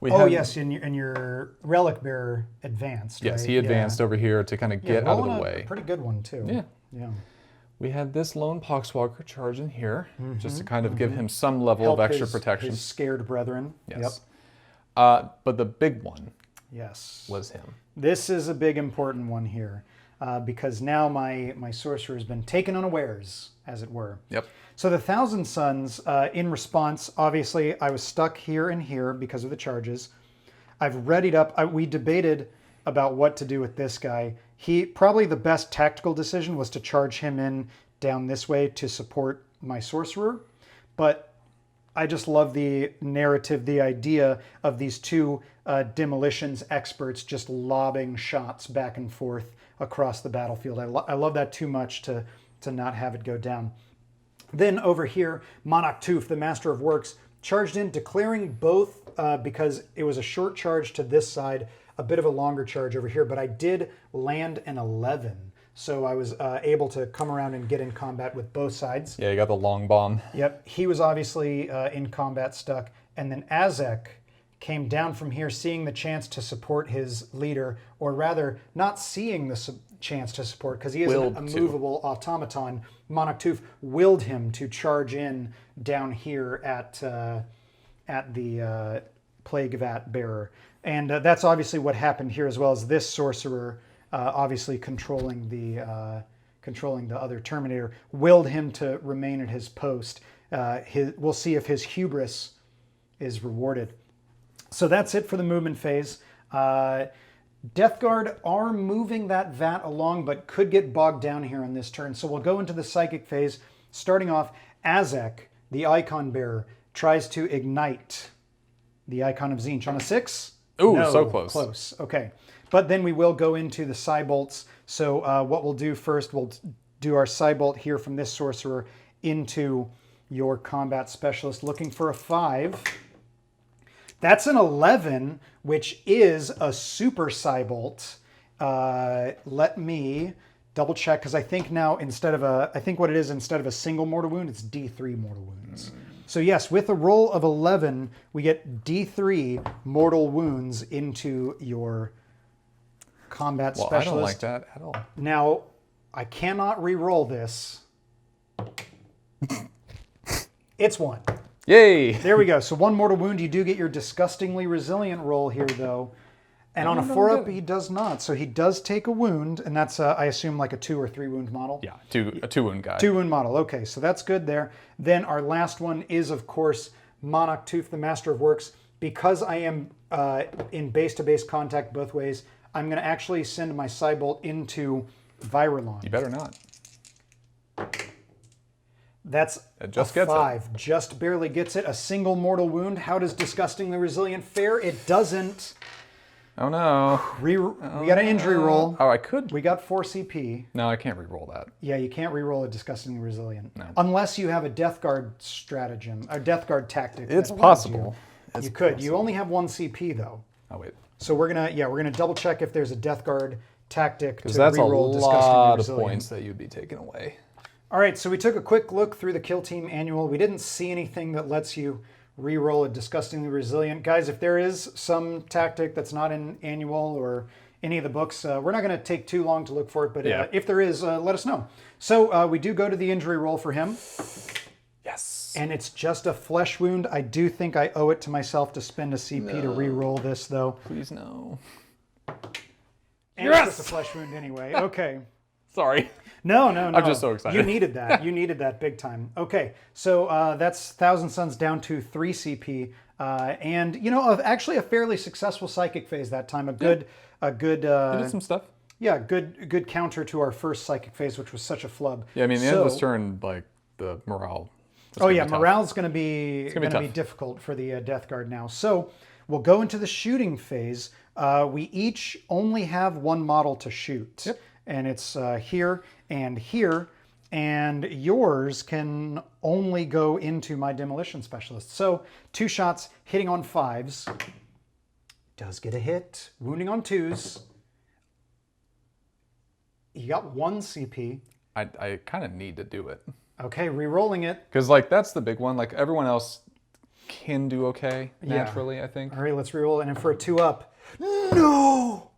Yes, and your Relic Bearer advanced. Yes, right? he advanced over here to kind of get out of the way. A pretty good one too. Yeah. We had this lone Poxwalker charge in here, just to kind of give him some level of extra protection. His scared brethren. Yes. Yep. But the big one was him. This is a big important one here, because now my Sorcerer has been taken unawares, as it were. Yep. So the Thousand Sons, in response, obviously I was stuck here and here because of the charges. I've readied up. We debated about what to do with this guy. Probably the best tactical decision was to charge him in down this way to support my Sorcerer. But I just love the narrative, the idea of these two Demolitions experts just lobbing shots back and forth across the battlefield. I love that too much to not have it go down. Then over here, Monarch Tooth, the Master of Works, charged in, declaring both because it was a short charge to this side, a bit of a longer charge over here, but I did land an 11. So I was able to come around and get in combat with both sides. Yeah, you got the long bomb. Yep, he was obviously in combat stuck. And then Azek came down from here, seeing the chance to support his leader, or rather, not seeing the chance to support, because he is a movable automaton. Monarch Tooth willed him to charge in down here at the Plague Vat Bearer. And that's obviously what happened here, as well as this Sorcerer, obviously controlling the other Terminator, willed him to remain at his post. We'll see if his hubris is rewarded. So that's it for the movement phase. Death Guard are moving that vat along, but could get bogged down here on this turn. So we'll go into the psychic phase. Starting off, Azek, the Icon Bearer, tries to ignite the Icon of Tzeentch on a 6. Ooh, no, so close. Close, okay. But then we will go into the Psybolts. So what we'll do first, we'll do our Psybolt here from this Sorcerer into your Combat Specialist, looking for a 5. That's an 11, which is a Super Psybolt. Let me double check, because I think now instead of a single mortal wound, it's D3 mortal wounds. So yes, with a roll of 11, we get D3 mortal wounds into your Combat Specialist. I don't like that at all. Now, I cannot re-roll this. It's 1. Yay! There we go. So 1 mortal wound. You do get your disgustingly resilient roll here, though. And on a 4-up, he does not. So he does take a wound, and that's, I assume, like a 2 or 3 wound model. Yeah, a 2 wound guy. 2 wound model. Okay, so that's good there. Then our last one is, of course, Monarch Tooth, the Master of Works. Because I am in base-to-base contact both ways, I'm going to actually send my Psybolt into Virulon. You better not. That's it just a 5. Just barely gets it. A single mortal wound. How does Disgustingly Resilient fare? It doesn't. Oh no. We got an injury roll. Oh, I could. We got 4 CP. No, I can't re-roll that. Yeah, you can't re-roll a Disgustingly Resilient. No. Unless you have a Death Guard stratagem, or Death Guard tactic. It's that allows possible. You could. You only have 1 CP though. Oh wait. So we're gonna double check if there's a Death Guard tactic to Because that's a re-roll Disgustingly lot of Resilient. points that you'd be taking away. All right, so we took a quick look through the Kill Team Annual. We didn't see anything that lets you re-roll a Disgustingly Resilient. Guys, if there is some tactic that's not in Annual or any of the books, we're not going to take too long to look for it, but if there is, let us know. So we do go to the injury roll for him. Yes. And it's just a flesh wound. I do think I owe it to myself to spend a CP to re-roll this, though. Please no. And it's just a flesh wound anyway. Okay. Sorry. No. I'm just so excited. You needed that. You needed that big time. Okay, so that's Thousand Suns down to 3 CP, and actually a fairly successful psychic phase that time. A good. You did some stuff. Yeah, good counter to our first psychic phase, which was such a flub. Yeah, I mean the end of this turn, like the morale. Morale's going to be difficult for the Death Guard now. So we'll go into the shooting phase. We each only have 1 model to shoot. Yep. And it's here and here, and yours can only go into my Demolition Specialist. So 2 shots hitting on 5s. Does get a hit. Wounding on 2s. You got 1 CP. I kind of need to do it. Okay, re-rolling it. Because that's the big one. Like everyone else can do okay naturally, I think. All right, let's re-roll. And then for a 2-up. No!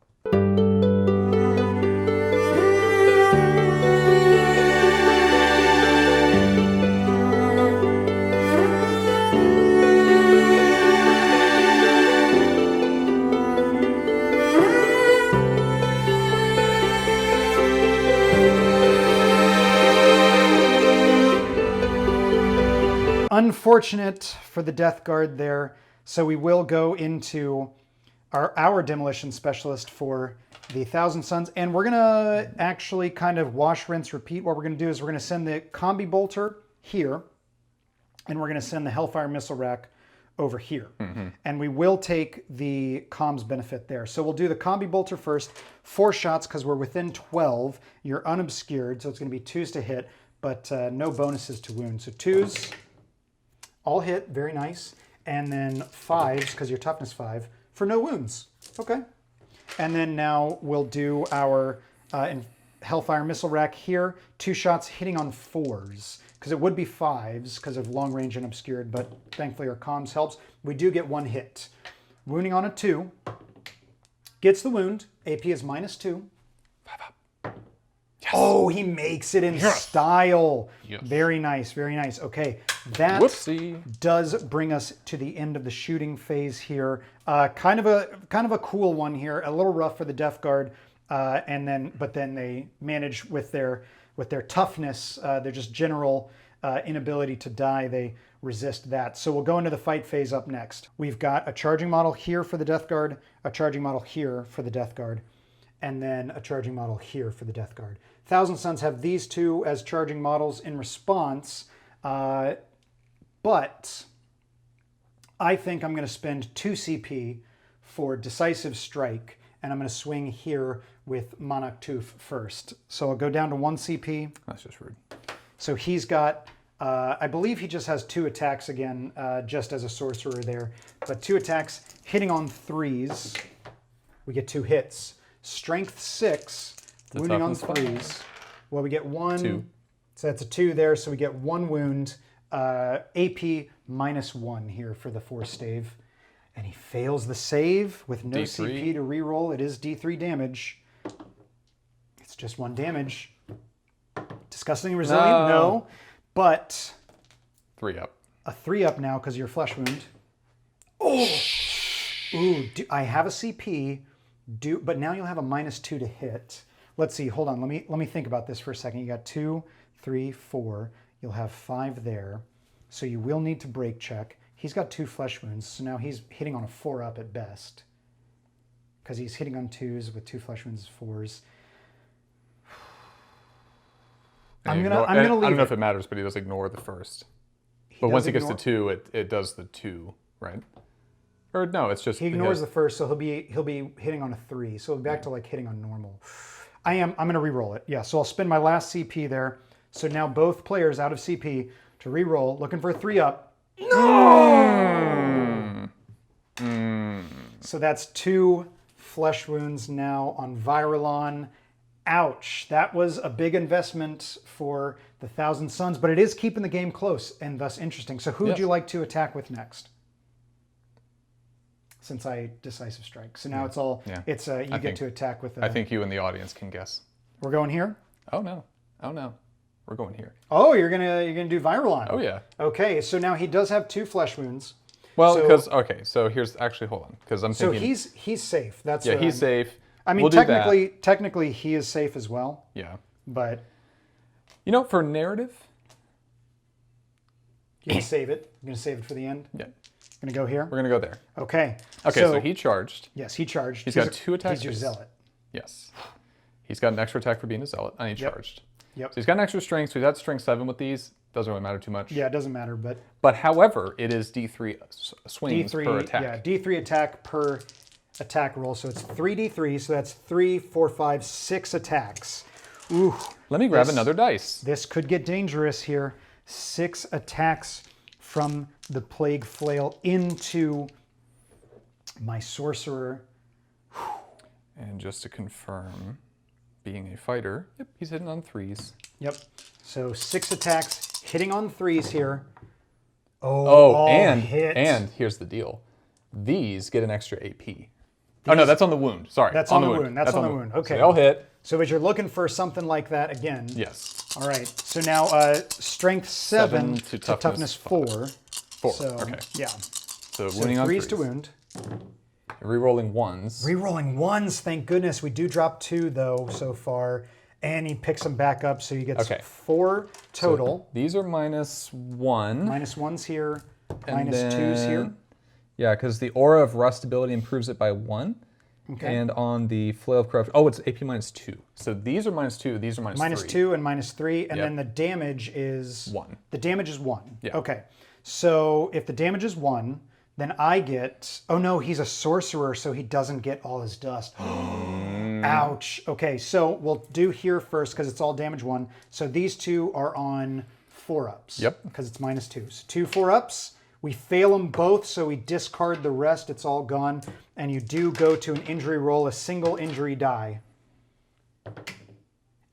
Unfortunate for the Death Guard there. So we will go into our Demolition Specialist for the Thousand Suns. And we're going to actually kind of wash, rinse, repeat. What we're going to do is we're going to send the combi-bolter here. And we're going to send the Hellfyre missile rack over here. Mm-hmm. And we will take the comms benefit there. So we'll do the combi-bolter first. 4 shots because we're within 12. You're unobscured. So it's going to be 2s to hit, but no bonuses to wound. So 2s. All hit, very nice. And then 5s, because you're toughness 5, for no wounds. Okay. And then now we'll do our Hellfyre missile rack here. 2 shots hitting on 4s, because it would be 5s because of long range and obscured, but thankfully our comms helps. We do get 1 hit. Wounding on a 2. Gets the wound. AP is -2. 5 up. Yes. Oh, he makes it in style. Yes. Very nice, very nice. Okay, that does bring us to the end of the shooting phase here. Kind of a cool one here. A little rough for the Death Guard, but then they manage with their toughness, their just general inability to die. They resist that. So we'll go into the fight phase up next. We've got a charging model here for the Death Guard, a charging model here for the Death Guard, and then a charging model here for the Death Guard. Thousand Suns have these 2 as charging models in response, but I think I'm going to spend 2 CP for Decisive Strike, and I'm going to swing here with Monarch Tooth first. So I'll go down to 1 CP. That's just rude. So he's got, I believe he just has 2 attacks again, just as a sorcerer there, but 2 attacks hitting on 3s. We get 2 hits. Strength 6, wounding on 3s. Well, we get 1. 2. So that's a 2 there. So we get 1 wound. AP -1 here for the Force stave. And he fails the save with no D3. CP to reroll. It is D3 damage. It's just 1 damage. Disgustingly Resilient? No. But 3 up. a 3 up now because you're flesh wound. Oh! Ooh, I have a CP. But now you'll have a -2 to hit. Let's see. Hold on. Let me think about this for a second. You got 2, 3, 4. You'll have 5 there. So you will need to break check. He's got 2 flesh wounds, so now he's hitting on a 4 up at best. Because he's hitting on 2s with 2 flesh wounds, 4s. I'm gonna leave I don't know it. if it matters, but he does ignore the first. But once he gets to 2, it does the 2, right? Or no, it's just He ignores the first, so he'll be hitting on a 3. So back to like hitting on normal. I'm gonna re-roll it. Yeah, so I'll spend my last CP there. So now both players out of CP to re-roll, looking for a 3-up. No! So that's 2 flesh wounds now on Viralon. Ouch. That was a big investment for the 1,000 Suns, but it is keeping the game close and thus interesting. So who would you like to attack with next? Since I decisive strike. So now it's all, it's you get to attack with I think you and the audience can guess. We're going here? Oh no. Oh no. We're going here. Oh, you're gonna do Viralon. Oh yeah. Okay, so now he does have 2 flesh wounds. Well, because so here's actually hold on, because I'm thinking. So he's safe. That's he's safe. I mean, technically he is safe as well. Yeah. But you know, for narrative, you're gonna save it. You're gonna save it for the end. Yeah. Gonna go here. We're gonna go there. Okay. Okay. So he charged. Yes, he charged. He's got 2 attacks. He's your zealot. Yes. He's got an extra attack for being a zealot, and he charged. Yep. So he's got an extra strength. So he's at strength 7 with these. Doesn't really matter too much. Yeah, it doesn't matter, but however, it is D3 swings per attack. Yeah, D3 attack per attack roll. So it's 3D3. So that's 3, 4, 5, 6 attacks. Ooh. Let me grab another dice. This could get dangerous here. 6 attacks from the Plague Flail into my Sorcerer. And just to confirm, being a fighter, yep, he's hitting on 3s. Yep. So 6 attacks, hitting on 3s here. And here's the deal. These get an extra AP. Oh no, that's on the wound. Sorry. That's on the wound. That's on the wound. Okay. So they'll hit. So as you're looking for something like that again. Yes. All right. So now strength 7 to toughness 4. 4. So, okay. Yeah. So wounding on 3s to wound. Rerolling 1s. Rerolling 1s. Thank goodness. We do drop 2 though so far. And he picks them back up, so you get 4 total. So these are -1. -1s here, -2s here. Yeah, because the Aura of Rustability improves it by 1. Okay. And on the Flail of Corruption, it's AP -2. So these are -2, these are -3. -2 and -3, and then the damage is 1. The damage is 1. Yeah. Okay. So if the damage is 1, then I get. Oh no, he's a sorcerer, so he doesn't get all his dust. Ouch. Okay, so we'll do here first because it's all damage 1. So these 2 are on 4-ups. Yep. Because it's -2. So 2 4-ups. We fail them both, so we discard the rest. It's all gone. And you do go to an injury roll, a single injury die.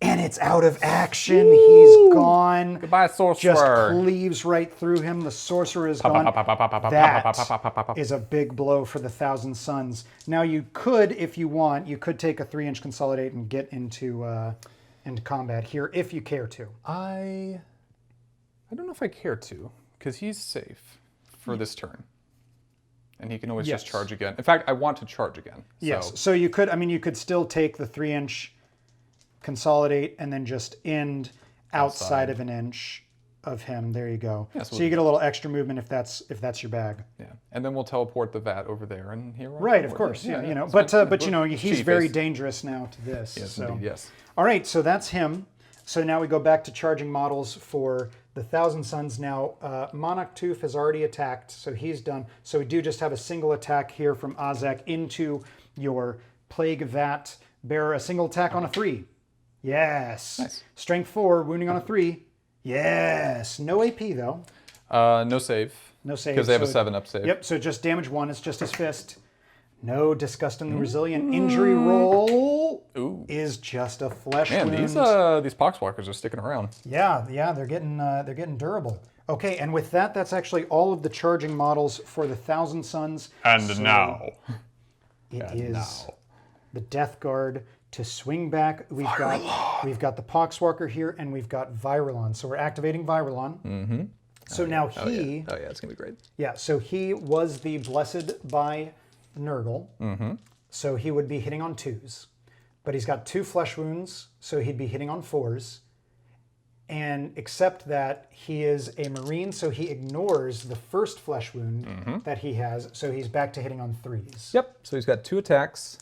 And it's out of action. He's gone. Goodbye, Sorcerer. Just cleaves right through him. The Sorcerer is gone. That is a big blow for the 1,000 Suns. Now you could, if you want, you could take a 3-inch consolidate and get into combat here if you care to. I don't know if I care to, because he's safe for this turn. And he can always just charge again. In fact, I want to charge again. So. Yes. So you could, you could still take the 3-inch consolidate and then just end outside of an inch of him. There you go. Yeah, so you get a little extra movement if that's your bag. Yeah, and then we'll teleport the vat over there and here. Right, of course. Yeah, you know, but you know, he's very dangerous now to this. Yes, so. indeed, yes. All right, so that's him. So now we go back to charging models for the 1,000 Suns. Now Monarch Tooth has already attacked, so he's done. So we do just have a single attack here from Azek into your Plague Vat Bearer. A single attack on a 3. Yes. Nice. Strength 4, wounding on a 3. Yes. No AP though. No save. No save. Because they have a 7-up save. Yep, so just damage 1. It's just his fist. No disgustingly resilient injury roll is just a flesh wound. These poxwalkers are sticking around. Yeah, they're getting durable. Okay, and with that, that's actually all of the charging models for the 1,000 Suns. And now. It is the Death Guard to swing back. We've got the Poxwalker here, and we've got Viralon. So we're activating Viralon. Mm-hmm. So now he... Oh yeah, it's going to be great. Yeah, so he was the Blessed by Nurgle. Mm-hmm. So he would be hitting on 2s. But he's got 2 flesh wounds, so he'd be hitting on 4s. And except that he is a Marine, so he ignores the first flesh wound that he has, so he's back to hitting on 3s. Yep, so he's got 2 attacks.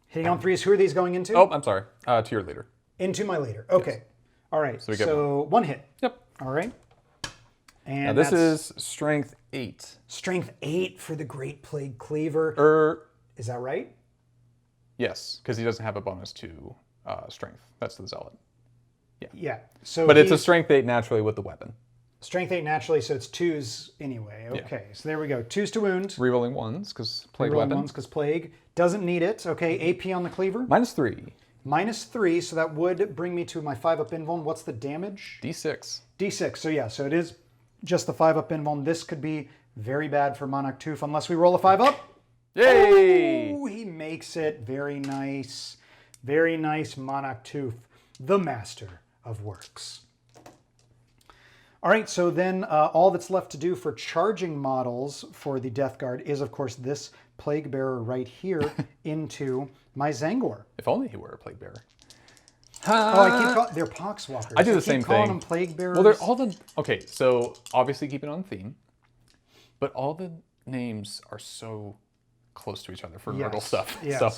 Hitting on 3s, who are these going into? Oh, I'm sorry, to your leader. Into my leader, okay. Yes. All right, so 1 hit. Yep. All right. And now this is strength 8. Strength 8 for the Great Plague Cleaver. Is that right? Yes, because he doesn't have a bonus to strength. That's the Zealot. Yeah. So but it's a strength 8 naturally with the weapon. Strength 8 naturally, so it's 2s anyway. Okay, so there we go. 2s to wound. Rerolling 1s because plague Rerolling weapon. 1s because plague. Doesn't need it. Okay, AP on the cleaver. -3. -3, so that would bring me to my 5-up invuln. What's the damage? D6. D6, so yeah, so it is just the 5-up invuln. This could be very bad for Monarch Tooth unless we roll a 5-up. Yay! Oh, he makes it. Very nice. Very nice, Monarch Tooth, the master of works. All right, so then all that's left to do for charging models for the Death Guard is, of course, this Plague Bearer right here into my Tzaangor. If only he were a Plague Bearer. Oh, I keep calling... They're Poxwalkers. I do the same calling thing. them Plague Bearers. Well, they're all the... Okay, so obviously keeping on theme, but all the names are so close to each other for Nurgle stuff. Yes. So,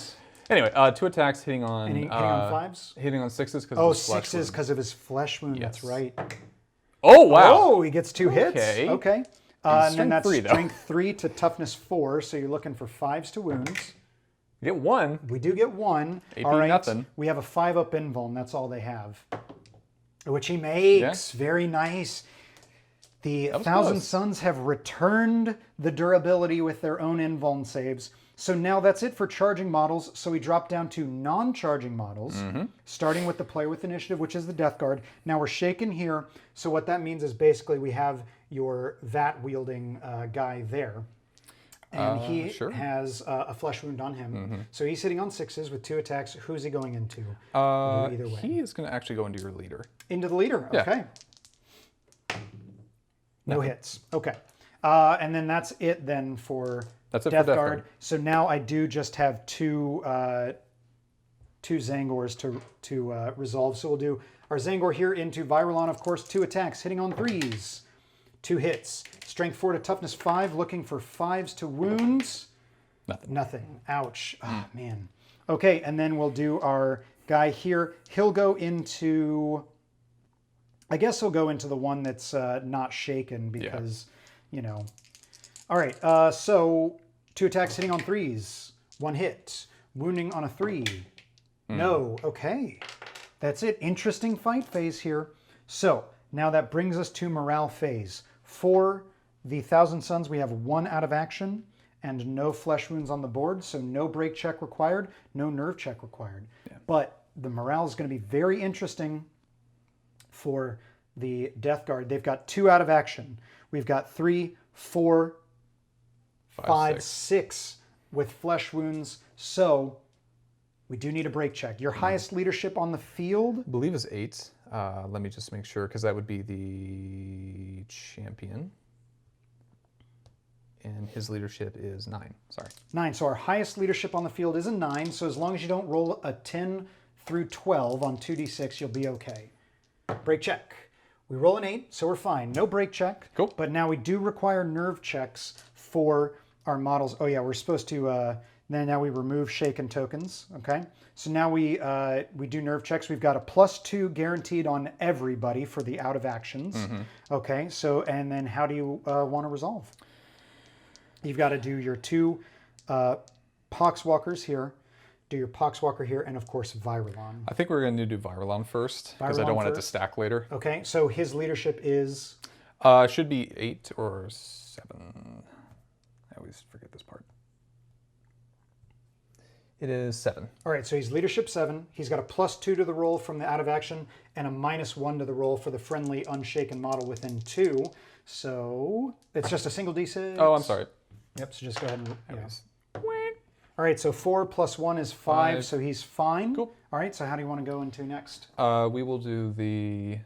anyway, 2 attacks hitting on... Hitting on 5s? Hitting on 6s because Oh, of his flesh 6s wound. because of his flesh wound. Yes. That's right. Oh, wow. Oh, he gets 2 hits. Okay. And then that's 3, though. strength 3 to toughness 4, so you're looking for 5s to wounds. You get 1. We do get 1. AP all right. nothing. We have a 5-up invuln. That's all they have. Which he makes. Yeah. Very nice. The Thousand Sons have returned the durability with their own invuln saves. So now that's it for charging models. So we drop down to non-charging models, starting with the player with initiative, which is the Death Guard. Now we're shaken here. So what that means is basically we have your vat-wielding guy there. And he has a flesh wound on him. So he's hitting on 6s with 2 attacks. Who's he going into? Either way. He is going to actually go into your leader. Into the leader, Yeah. okay. No hits, okay. And then that's it then for Death Guard. So now I do just have 2 Tzaangors to resolve. So we'll do our Tzaangor here into Virulon, of course, 2 attacks, hitting on 3s. 2 hits. Strength 4 to toughness 5, looking for 5s to wounds. Nothing. Ouch. Oh, man. Okay, and then we'll do our guy here. He'll go into... I guess he'll go into the one that's not shaken because, you know... All right, so 2 attacks hitting on 3s. 1 hit. Wounding on a 3. No. Okay. That's it. Interesting fight phase here. So now that brings us to morale phase. For the Thousand Sons, we have 1 out of action and no flesh wounds on the board, so no break check required, no nerve check required. Yeah. But the morale is going to be very interesting for the Death Guard. They've got 2 out of action. We've got 3, 4, 5, 6 with flesh wounds, so we do need a break check. Your highest leadership on the field? I believe is 8. Let me just make sure, because that would be the champion. And his leadership is 9. Sorry. 9. So our highest leadership on the field is a 9. So as long as you don't roll a 10 through 12 on 2d6, you'll be okay. Break check. We roll an 8, so we're fine. No break check. Cool. But now we do require nerve checks for our models. Oh yeah, we're supposed to... Then now we remove shaken tokens, okay? So now we do nerve checks. We've got a +2 guaranteed on everybody for the out of actions, okay? So, and then how do you want to resolve? You've got to do your 2 Poxwalkers here, do your Poxwalker here, and of course Virulon. I think we're going to do Virulon first, because I don't want it to stack later. Okay, so his leadership is? Should be 8 or 7. I always forget this part. It is 7. All right, so he's leadership 7. He's got a +2 to the roll from the out of action and a -1 to the roll for the friendly unshaken model within 2. So it's just a single d6. Oh, I'm sorry. Yep, so just go ahead and... Yeah. All right, so 4 + 1 is 5, so he's fine. Cool. All right, so how do you want to go into next? We will do the...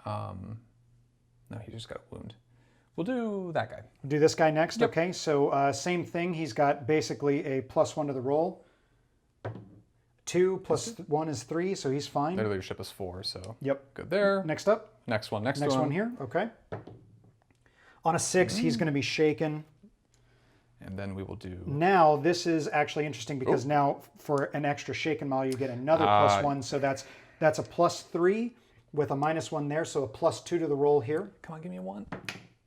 no, he just got a wound. We'll do that guy. Do this guy next? Yep. Okay, so same thing. He's got basically a +1 to the roll. 2 + 1 is 3, so he's fine. Their leadership is 4, so yep. Good there. Next up? Next one. Next one here, okay. On a 6, he's going to be shaken. And then we will do... Now, this is actually interesting because now for an extra shaken model, you get another +1, so that's a +3 with a -1 there, so a +2 to the roll here. Come on, give me a 1.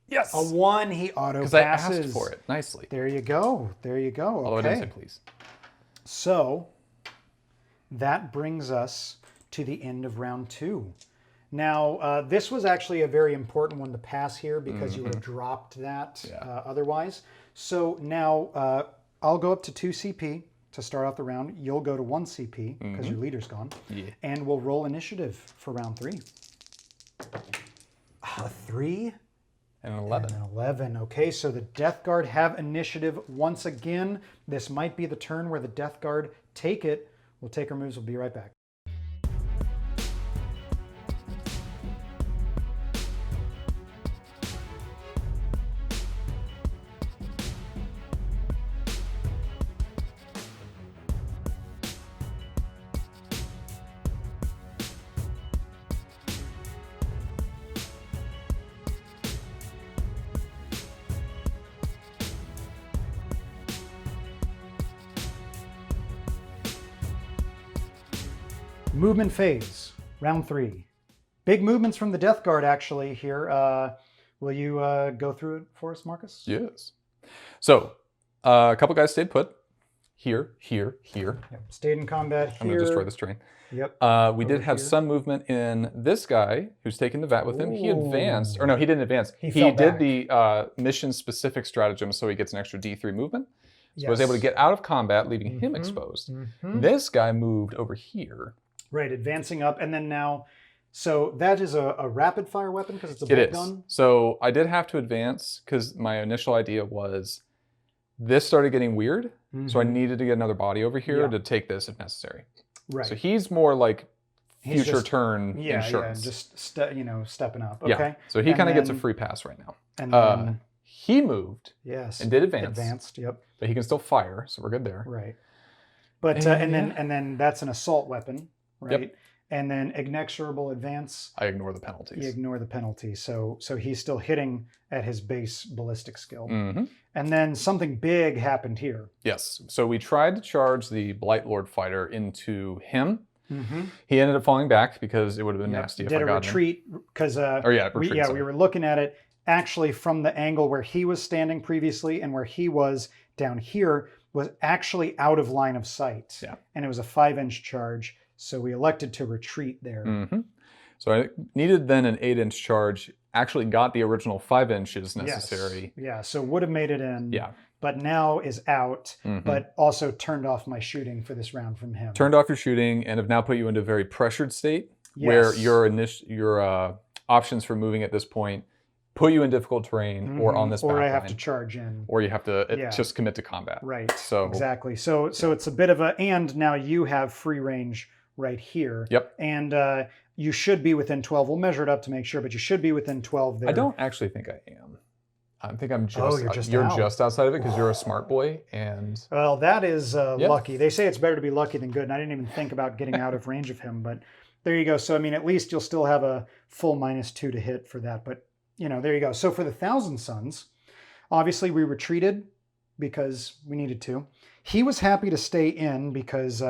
Yes. A 1, he auto passes. Because I asked for it nicely. There you go. There you go. Although I Okay. didn't say please. So that brings us to the end of round 2. Now, this was actually a very important one to pass here because you would have dropped that otherwise. So now I'll go up to 2 CP to start off the round. You'll go to 1 CP because your leader's gone. Yeah. And we'll roll initiative for round 3. A 3 And an 11. and an 11. Okay, so the Death Guard have initiative once again. This might be the turn where the Death Guard take it. We'll take our moves. We'll be right back. Movement phase, round 3. Big movements from the Death Guard actually here. Will you go through it for us, Marcus? Yes. So, a couple guys stayed put. Here. Yep. Stayed in combat here. I'm going to destroy this train. Yep. We did have some movement in this guy who's taking the vat with him. He advanced, or no, he didn't advance. He fell did back. the mission-specific stratagem, so he gets an extra D3 movement. So Yes. I was able to get out of combat, leaving him exposed. This guy moved over here. Right, advancing up, and then now, so that is a rapid fire weapon because it's a It boltgun. is. So I did have to advance because my initial idea was this started getting weird, so I needed to get another body over here to take this if necessary. Right. So he's more like He's future just- turn Yeah, insurance. just stepping up. Okay. Yeah. So he And kind of gets a then- free pass right now. And then, He moved yes, and did advance, advanced. Yep. but he can still fire, so we're good there. Right. But and then that's an assault weapon, right? Yep. And then inexorable advance. I ignore the penalties. You ignore the penalty, so he's still hitting at his base ballistic skill. Mm-hmm. And then something big happened here. Yes. So we tried to charge the Blightlord Fighter into him. Mm-hmm. He ended up falling back because it would have been nasty if I Did a got him. retreat because retreat, we were looking at it actually from the angle where he was standing previously and where he was down here was actually out of line of sight. Yeah. And it was a 5-inch charge, so we elected to retreat there. Mm-hmm. So I needed then an 8-inch charge. Actually got the original 5 inches necessary. Yes. Yeah, so would have made it in. Yeah. But now is out, Mhm. but also turned off my shooting for this round from him. Turned off your shooting and have now put you into a very pressured state where Yes. your options for moving at this point put you in difficult terrain or on this or back I have line, to charge in. or you have to Yeah. just commit to combat. Right. So Exactly. So it's a bit of a, and now you have free range right here. Yep. And you should be within 12. We'll measure it up to make sure, but you should be within 12 there. I don't actually think I am. I think I'm just. you're you're out. just outside of it because you're a smart boy and. Well, that is lucky. They say it's better to be lucky than good, and I didn't even think about getting out of range of him, but there you go. So, I mean, at least you'll still have a full -2 to hit for that, but, there you go. So for the Thousand Suns, obviously we retreated because we needed to. He was happy to stay in because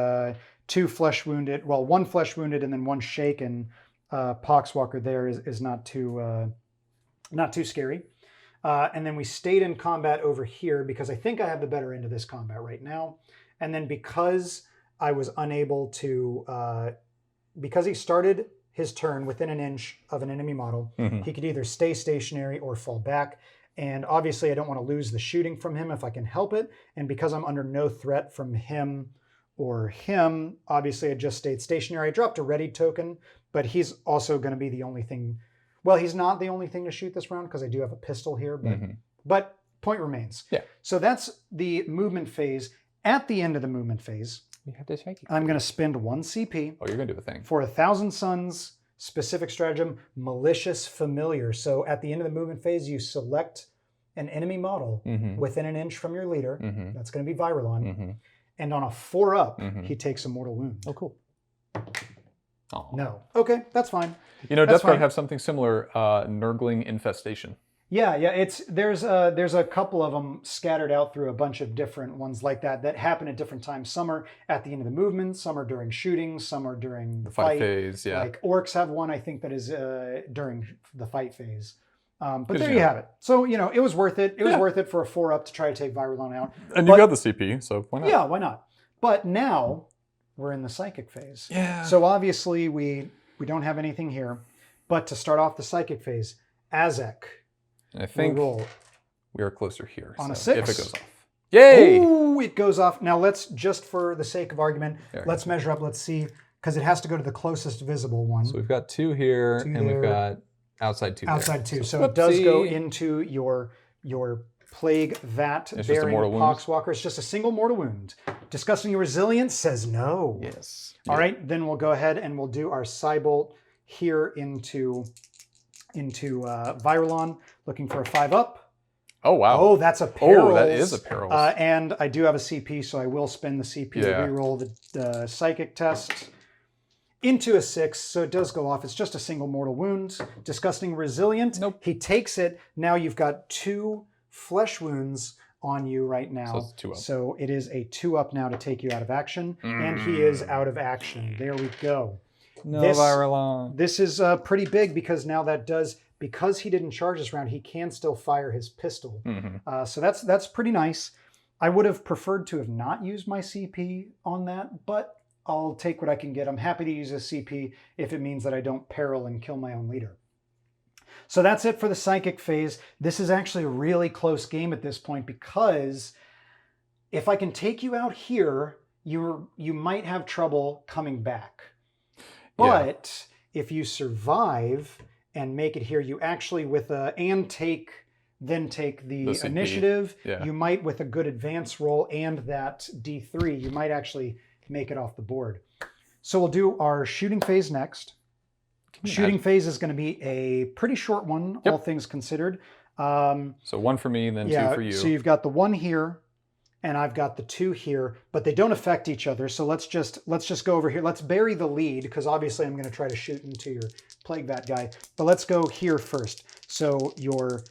2 flesh wounded, well, 1 flesh wounded and then 1 shaken Poxwalker there is not too scary. And then we stayed in combat over here because I think I have the better end of this combat right now. And then because I was unable to, because he started his turn within an inch of an enemy model, he could either stay stationary or fall back. And obviously I don't want to lose the shooting from him if I can help it. And because I'm under no threat from him or him, obviously I just stayed stationary. I dropped a ready token, but he's also going to be the only thing. Well, he's not the only thing to shoot this round because I do have a pistol here, but point remains. Yeah. So that's the movement phase. At the end of the movement phase, You have to shake it. I'm going to spend 1 CP Oh, you're gonna do a thing. for a Thousand Suns specific stratagem, Malicious Familiar. So at the end of the movement phase, you select an enemy model within an inch from your leader. That's going to be Virulon. And on a 4-up, he takes a mortal wound. Oh, cool. Oh. No. Okay, that's fine. Death That's Guard fine. have something similar, Nurgling Infestation. Yeah. There's a couple of them scattered out through a bunch of different ones like that happen at different times. Some are at the end of the movement, some are during shooting, some are during the Fight fight phase, yeah. Like orcs have one, I think, that is during the fight phase. But there you have it. So, it was worth it. It was worth it for a 4-up to try to take Virulon out. And you got the CP, so why not? Yeah, why not? But now we're in the Psychic phase. Yeah. So obviously we don't have anything here. But to start off the Psychic phase, Azek. And I think will roll we are closer here. on a so 6. if it goes off. Yay! Ooh, it goes off. Now let's, just for the sake of argument, let's measure up. Let's see, because it has to go to the closest visible one. So we've got 2 here, and we've got outside 2 outside there. 2. So it does go into your Plague Vat bearing Poxwalker. It's just a single mortal wound. Disgusting Resilience says no. Yes. All right, then we'll go ahead and we'll do our Psybolt here into Virulon, looking for a 5-up. Oh, wow. Oh, that's a Perils. Oh, that is a Perils. And I do have a CP, so I will spend the CP to reroll the Psychic test into a 6, so it does go off. It's just a single mortal wound. Disgusting Resilient. Nope. He takes it. Now you've got 2 flesh wounds on you right now. So it's 2-up. So it is a 2-up now to take you out of action, and he is out of action. There we go. No Virulon. This is pretty big because now because he didn't charge this round, he can still fire his pistol. So that's pretty nice. I would have preferred to have not used my CP on that, but I'll take what I can get. I'm happy to use a CP if it means that I don't peril and kill my own leader. So that's it for the Psychic phase. This is actually a really close game at this point because if I can take you out here, you might have trouble coming back. But if you survive and make it here, you actually then take the initiative. Yeah. You might, with a good advance roll and that D3, you might actually make it off the board. So we'll do our shooting phase next. Shooting phase is going to be a pretty short one, all things considered. So 1 for me, and then 2 for you. So you've got the 1 here, and I've got the 2 here, but they don't affect each other. So let's just go over here. Let's bury the lead, because obviously I'm going to try to shoot into your Plague Vat guy. But let's go here first. So your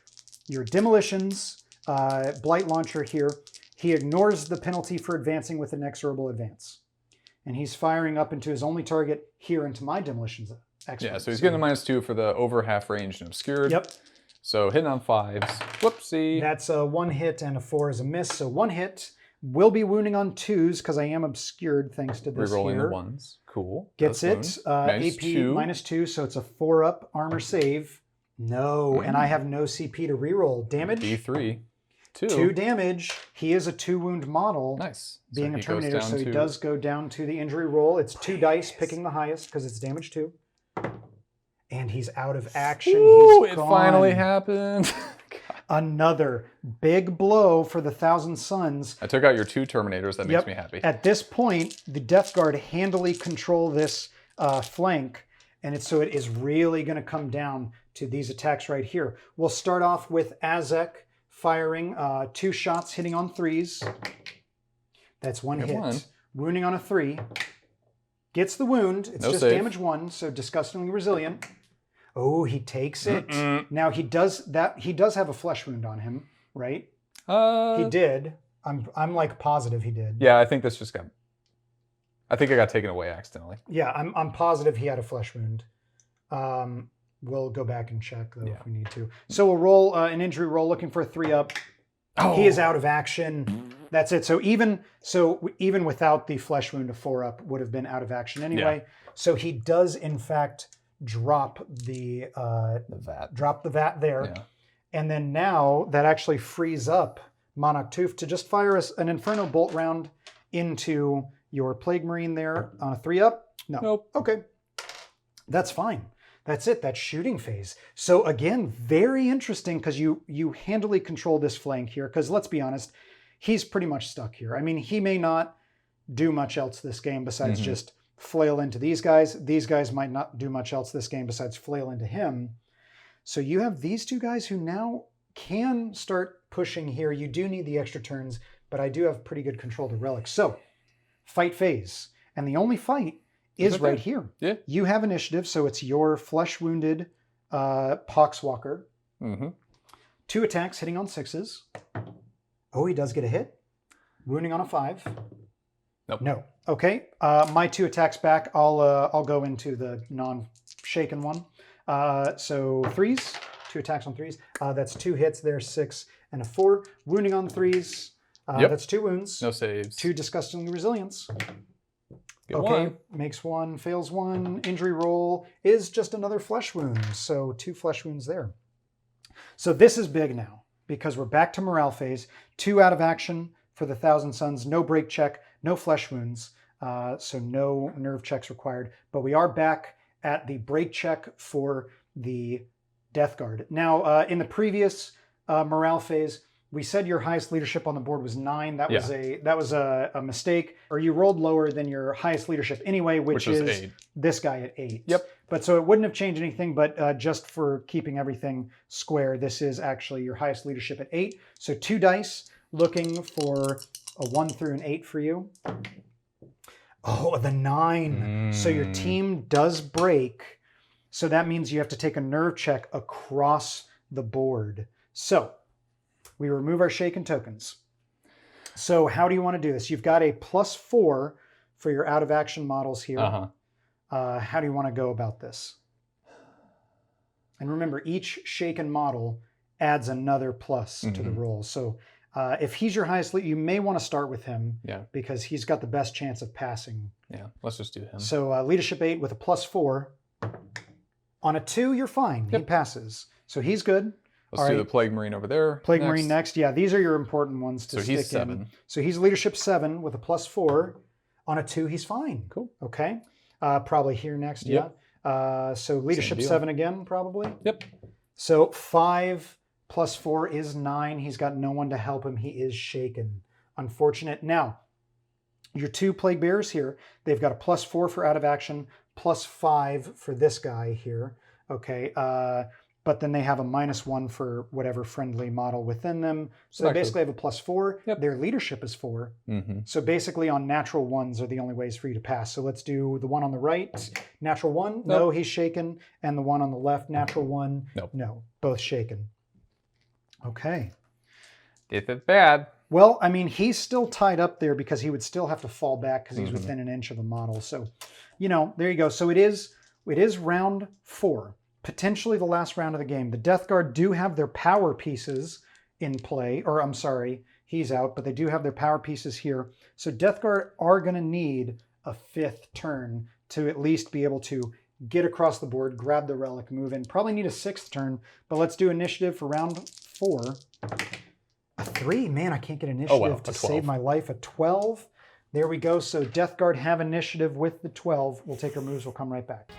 Demolitions, Blight Launcher here, he ignores the penalty for advancing with an inexorable advance. And he's firing up into his only target here into my Demolitions expert. Yeah, so he's getting a -2 for the over half range and obscured. Yep. So hitting on 5s. Whoopsie. That's a 1 hit and a 4 is a miss. So 1 hit. Will be wounding on 2s because I am obscured thanks to this Rerolling here. the 1s. Cool. Gets it. AP -2, so it's a 4-up armor save. No, and I have no CP to reroll. Damage? D3. 2. 2 damage. He is a 2-wound model. Nice. Being a Terminator, so he does go down to the injury roll. It's 2 dice, picking the highest because it's damage 2. And he's out of action. Ooh, he's it gone. finally happened. Another big blow for the Thousand Suns. I took out your 2 Terminators. That makes me happy. At this point, the Death Guard handily control this flank, and so it is really going to come down to these attacks right here. We'll start off with Azek firing 2 shots, hitting on 3s. That's 1 hit. 1. Wounding on a 3. Gets the wound. It's just damage 1, so disgustingly resilient. Oh, he takes it. Now he does have a flesh wound on him, right? He did. I'm like positive he did. Yeah, I think this just got. I think I got taken away accidentally. Yeah, I'm positive he had a flesh wound. We'll go back and check though if we need to. So we'll roll an injury roll, looking for a 3-up. Oh. He is out of action. That's it. So even without the flesh wound, a 4-up would have been out of action anyway. Yeah. So he does in fact drop the vat there. Yeah. And then now that actually frees up Monarch Tooth to just fire an Inferno bolt round into your Plague Marine there on a 3-up. No. Nope. Okay. That's fine. That's it. That's shooting phase. So again, very interesting because you handily control this flank here. Because let's be honest, he's pretty much stuck here. I mean, he may not do much else this game besides just flail into these guys. These guys might not do much else this game besides flail into him. So you have these 2 guys who now can start pushing here. You do need the extra turns, but I do have pretty good control of the relics. So fight phase. And the only fight is right here. Yeah. You have initiative, so it's your flesh-wounded Poxwalker. 2 attacks hitting on 6s. Oh, he does get a hit. Wounding on a 5. Nope. No. Okay. My 2 attacks back. I'll go into the non-shaken one. So 3s, 2 attacks on 3s. That's 2 hits there, 6 and a 4. Wounding on 3s. That's 2 wounds. No saves. 2 disgustingly resilience. Get Okay, one. makes 1, fails 1. Injury roll is just another flesh wound. So 2 flesh wounds there. So this is big now because we're back to morale phase. 2 out of action for the Thousand Suns. No break check, no flesh wounds. So no nerve checks required. But we are back at the break check for the Death Guard. Now, in the previous morale phase, we said your highest leadership on the board was 9. That was a mistake. Or you rolled lower than your highest leadership anyway, which is 8. this guy at 8. Yep. But so it wouldn't have changed anything, but just for keeping everything square, this is actually your highest leadership at 8. So 2 dice, looking for a 1 through an 8 for you. Oh, the 9. So your team does break. So that means you have to take a nerve check across the board. So we remove our shaken tokens. So how do you want to do this? You've got a +4 for your out of action models here. How do you want to go about this? And remember, each shaken model adds another plus to the roll. So if he's your highest lead, you may want to start with him because he's got the best chance of passing. Yeah, let's just do him. So leadership 8 with a +4. On a 2, you're fine. He passes. So he's good. Let's do the Plague Marine over there. Plague Marine next. Yeah, these are your important ones to stick in. So he's 7. So he's leadership 7 with a +4. On a 2, he's fine. Cool. Okay. Probably here next. Yeah. So leadership 7 again, probably. Yep. So 5 + 4 is 9. He's got no one to help him. He is shaken. Unfortunate. Now, your 2 Plague Bearers here, they've got a +4 for out of action, +5 for this guy here. Okay. But then they have a -1 for whatever friendly model within them. So they basically have a +4. Their leadership is 4. So basically on natural 1s are the only ways for you to pass. So let's do the one on the right. Natural 1, no, he's shaken. And the one on the left, natural 1, no, both shaken. Okay. This is bad. Well, I mean, he's still tied up there because he would still have to fall back because he's within an inch of the model. So, you know, there you go. So it is round 4. Potentially the last round of the game. The Death Guard do have their power pieces in play, or I'm sorry, he's out, but they do have their power pieces here. So Death Guard are going to need a 5th turn to at least be able to get across the board, grab the relic, move in. Probably need a 6th turn, but let's do initiative for round 4. A 3, man, I can't get initiative to save my life. A 12. There we go. So Death Guard have initiative with the 12. We'll take our moves. We'll come right back.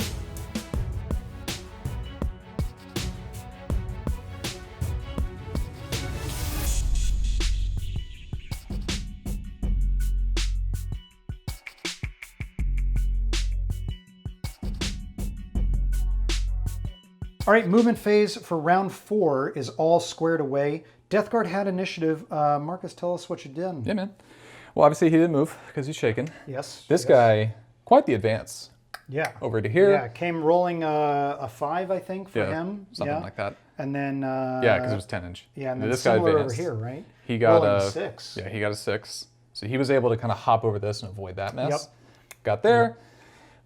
All right, movement phase for round 4 is all squared away. Death Guard had initiative. Marcus, tell us what you did. Yeah, man. Well, obviously he didn't move because he's shaken. Yes. This guy, quite the advance. Yeah. Over to here. Yeah, came rolling a 5, I think, for him. Something like that. And then... yeah, because it was 10 inch. Yeah, and then this similar guy over here, right? He got rolling a 6. Yeah, he got a 6. So he was able to kind of hop over this and avoid that mess. Yep. Got there. Yep.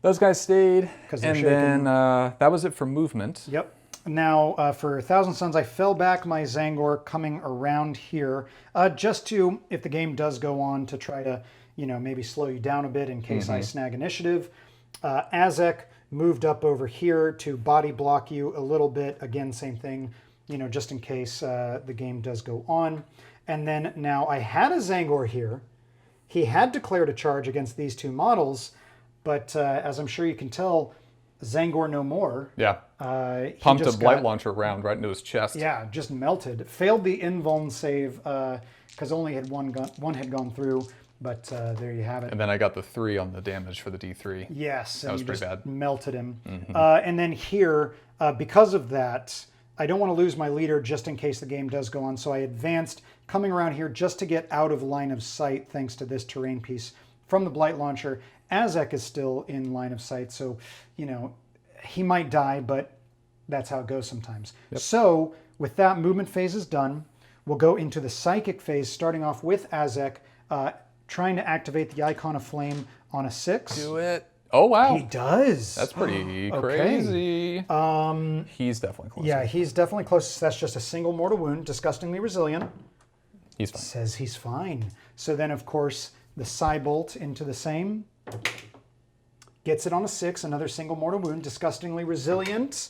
Those guys stayed. And shaken. then that was it for movement. Yep. Now, for Thousand Suns, I fell back my Tzaangor coming around here just to, if the game does go on, to try to, you know, maybe slow you down a bit in case I snag initiative. Azek moved up over here to body block you a little bit. Again, same thing, you know, just in case the game does go on. And then now I had a Tzaangor here. He had declared a charge against these 2 models, but as I'm sure you can tell, Tzaangor no more. Yeah. Pumped a blight launcher round right into his chest. Yeah, just melted. Failed the invuln save because only had one had gone through, but there you have it. And then I got the 3 on the damage for the D3. Yes, that was pretty bad. Melted him. And then here, because of that, I don't want to lose my leader just in case the game does go on. So I advanced, coming around here just to get out of line of sight thanks to this terrain piece from the blight launcher. Azek is still in line of sight, so, you know, he might die, but that's how it goes sometimes. Yep. So, with that, movement phase is done. We'll go into the psychic phase, starting off with Azek, trying to activate the Icon of Flame on a 6. Do it. Oh, wow. He does. That's pretty Okay. crazy. He's definitely closer. Yeah, he's definitely close. That's just a single mortal wound. Disgustingly resilient. He's fine. Says he's fine. So then, of course, the Psybolt into the same. Gets it on a 6. Another single mortal wound. Disgustingly resilient.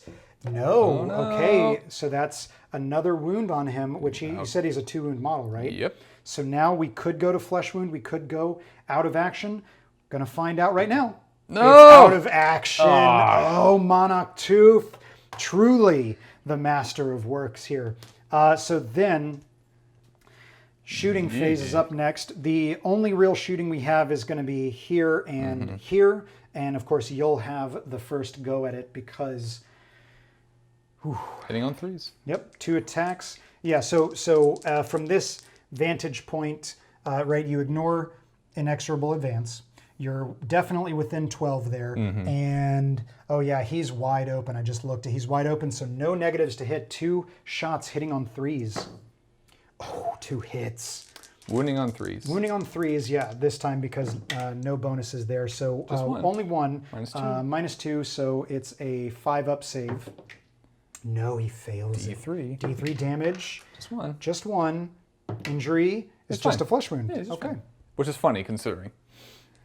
No. Oh, no. Okay, so that's another wound on him, which you said he's a 2-wound model, right? Yep. So now we could go to flesh wound. We could go out of action. Gonna find out right now. No! It's out of action. Oh, Monarch Tooth. Truly the master of works here. So then, shooting phase is up next. The only real shooting we have is going to be here and here. And of course, you'll have the first go at it because... Hitting on 3s. Yep, 2 attacks. Yeah, so from this vantage point, right, you ignore inexorable advance. You're definitely within 12 there. And, oh yeah, he's wide open. I just looked. He's wide open, so no negatives to hit. 2 shots hitting on 3s. Oh, 2 hits. Wounding on 3s. Wounding on 3s, yeah, this time because no bonuses there. So only 1. -2. -2, so it's a 5-up save. No, he fails. D3. D3 damage. Just 1. Just 1. Injury. It's just fine. a flesh wound. Yeah, it's just okay. fine. Which is funny considering.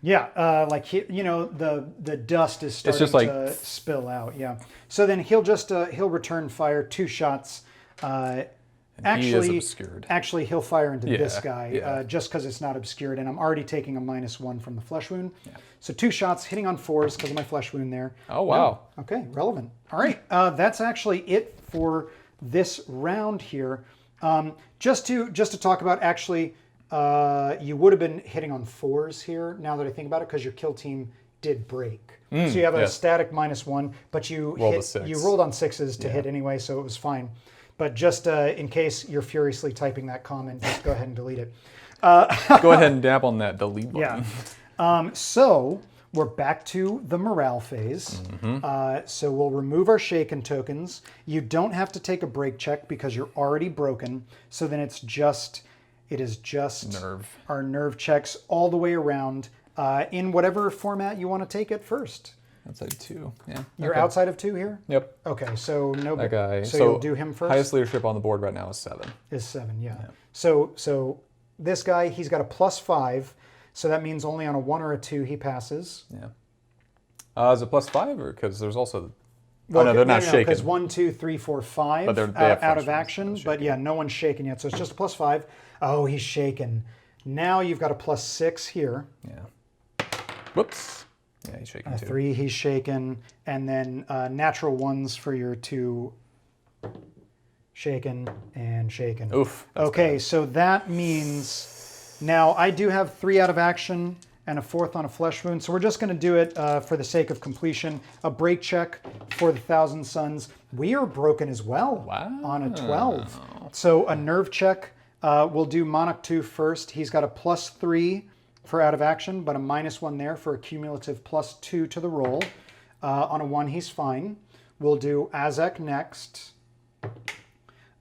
Yeah, like the dust is starting just like to spill out. Yeah. So then he'll just he'll return fire 2 shots. He is obscured. Actually, he'll fire into this guy yeah. just because it's not obscured, and I'm already taking a -1 from the flesh wound. Yeah. So 2 shots hitting on 4s because of my flesh wound there. Oh wow. No. Okay, relevant. All right, that's actually it for this round here. Just to talk about actually. You would have been hitting on 4s here, now that I think about it, because your kill team did break. So you have a static -1, but you rolled on 6s to hit anyway, so it was fine. But just in case you're furiously typing that comment, just go ahead and delete it. Go ahead and dab on that delete button. Yeah. So we're back to the morale phase. So we'll remove our shaken tokens. You don't have to take a break check because you're already broken. So then it is just nerve. Our nerve checks all the way around in whatever format you want to take it first. Outside 2, yeah. You're outside of 2 here? Yep. Okay, so no. That guy. So you'll do him first? Highest leadership on the board right now is 7. Is 7, yeah. So this guy, he's got a +5, so that means only on a 1 or a 2 he passes. Yeah. Is it +5 or because there's also... Well, no, they're not shaken. Because 1, 2, 3, 4, 5 But they have out of action. But yeah, no one's shaken yet, so it's just a +5. Oh, he's shaken. Now you've got a +6 here. Yeah. Whoops. Yeah, he's shaken too. 3, he's shaken. And then natural 1s for your 2 shaken and shaken. Oof. Okay, bad. so that means now I do have 3 out of action and a 4th on a flesh wound. So we're just going to do it for the sake of completion. A break check for the Thousand Suns. We are broken as well on a 12. So a nerve check. We'll do Monarch 2 first. He's got a +3 for out of action, but a -1 there for a cumulative +2 to the roll. On a 1, he's fine. We'll do Azek next.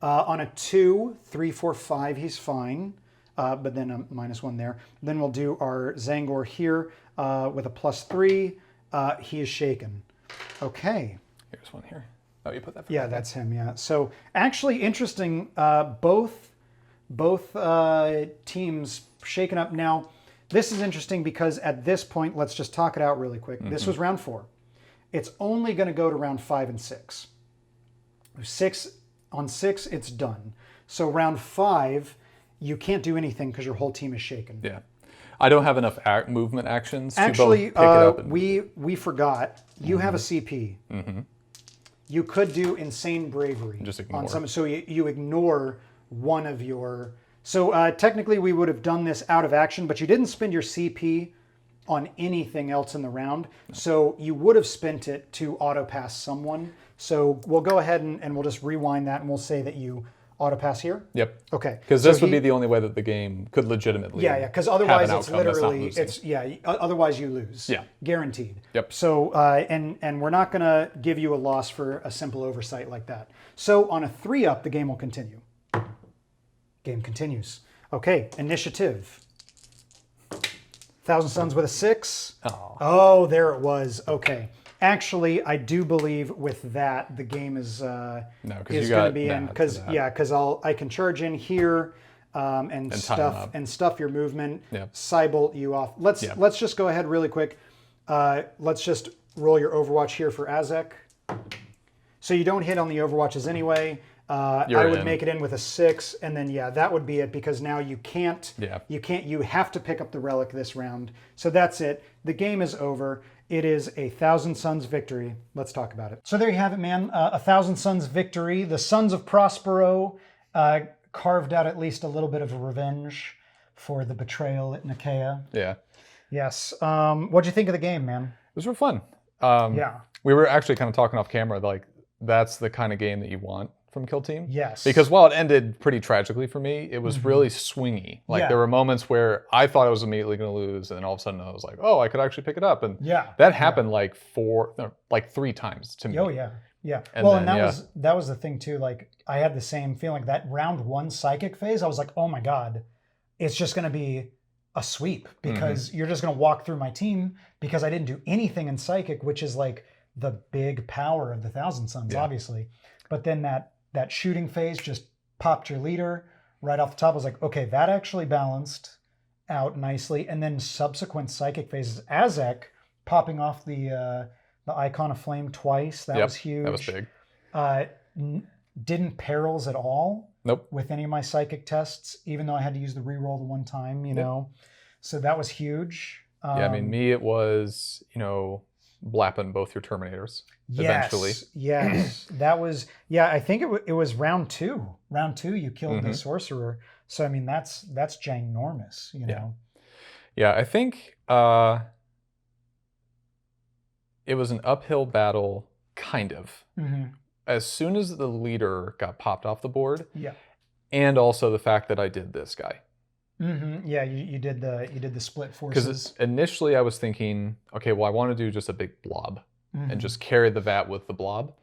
On a 2, 3, 4, 5, he's fine. But then a -1 there. Then we'll do our Tzaangor here with a +3. He is shaken. Okay. Here's one here. Oh, you put that. Yeah, that's him. Yeah. So actually, interesting. Both teams shaken up. Now, this is interesting because at this point, let's just talk it out really quick. This was round 4. It's only going to go to round 5 and 6. 6, it's done. So round 5. You can't do anything because your whole team is shaken. Yeah. I don't have enough movement actions Actually, to both pick it up. And... we forgot. You have a CP. You could do Insane Bravery. Just ignore. On some, so you ignore one of your... So technically we would have done this out of action, but you didn't spend your CP on anything else in the round. So you would have spent it to auto-pass someone. So we'll go ahead and we'll just rewind that and we'll say that you... Auto-pass here? Yep. Okay. Because this would be the only way that the game could legitimately because otherwise it's literally, otherwise you lose. Yeah. Guaranteed. Yep. So, and we're not going to give you a loss for a simple oversight like that. So on a 3-up, the game will continue. Game continues. Okay, initiative. Thousand Suns with a 6. Oh. Oh, there it was. Okay. Actually, I do believe with that the game is No, because is you going got to be in that because to that. yeah, because I can charge in here and time stuff up. and stuff your movement. Yep. Cybolt you off. Let's just go ahead really quick. Let's just roll your Overwatch here for Azek. So you don't hit on the Overwatches anyway. I would make it in with a 6, and then yeah, that would be it because now you can't. Yeah. You have to pick up the relic this round. So that's it. The game is over. It is a Thousand Suns victory. Let's talk about it. So there you have it, man. A Thousand Suns victory. The Sons of Prospero carved out at least a little bit of a revenge for the betrayal at Nicaea. Yeah. Yes. What'd you think of the game, man? It was real fun. Yeah. We were actually kind of talking off camera, like that's the kind of game that you want from Kill Team. Yes. Because while it ended pretty tragically for me, it was really swingy. Like there were moments where I thought I was immediately going to lose, and then all of a sudden I was like, oh, I could actually pick it up. And that happened like 3 times to me. Oh yeah. Yeah. And well, then, and that was the thing too. Like I had the same feeling that round 1 psychic phase. I was like, oh my God, it's just going to be a sweep because you're just going to walk through my team because I didn't do anything in psychic, which is like the big power of the Thousand Suns, obviously. But then that shooting phase just popped your leader right off the top. I was like, okay, that actually balanced out nicely. And then subsequent psychic phases, Azek popping off the Icon of Flame twice. That was huge. That was big. Didn't perils at all. Nope. With any of my psychic tests, even though I had to use the reroll the one time, you know. So that was huge. I mean, me, it was, blapping both your Terminators eventually. Yes, that was, I think it was round 2. Round 2, you killed the Sorcerer. So, I mean, that's ginormous, you know. Yeah, I think it was an uphill battle, kind of. As soon as the leader got popped off the board, and also the fact that I did this guy. Yeah, you did the split forces. Because initially I was thinking, okay, well I want to do just a big blob and just carry the vat with the blob.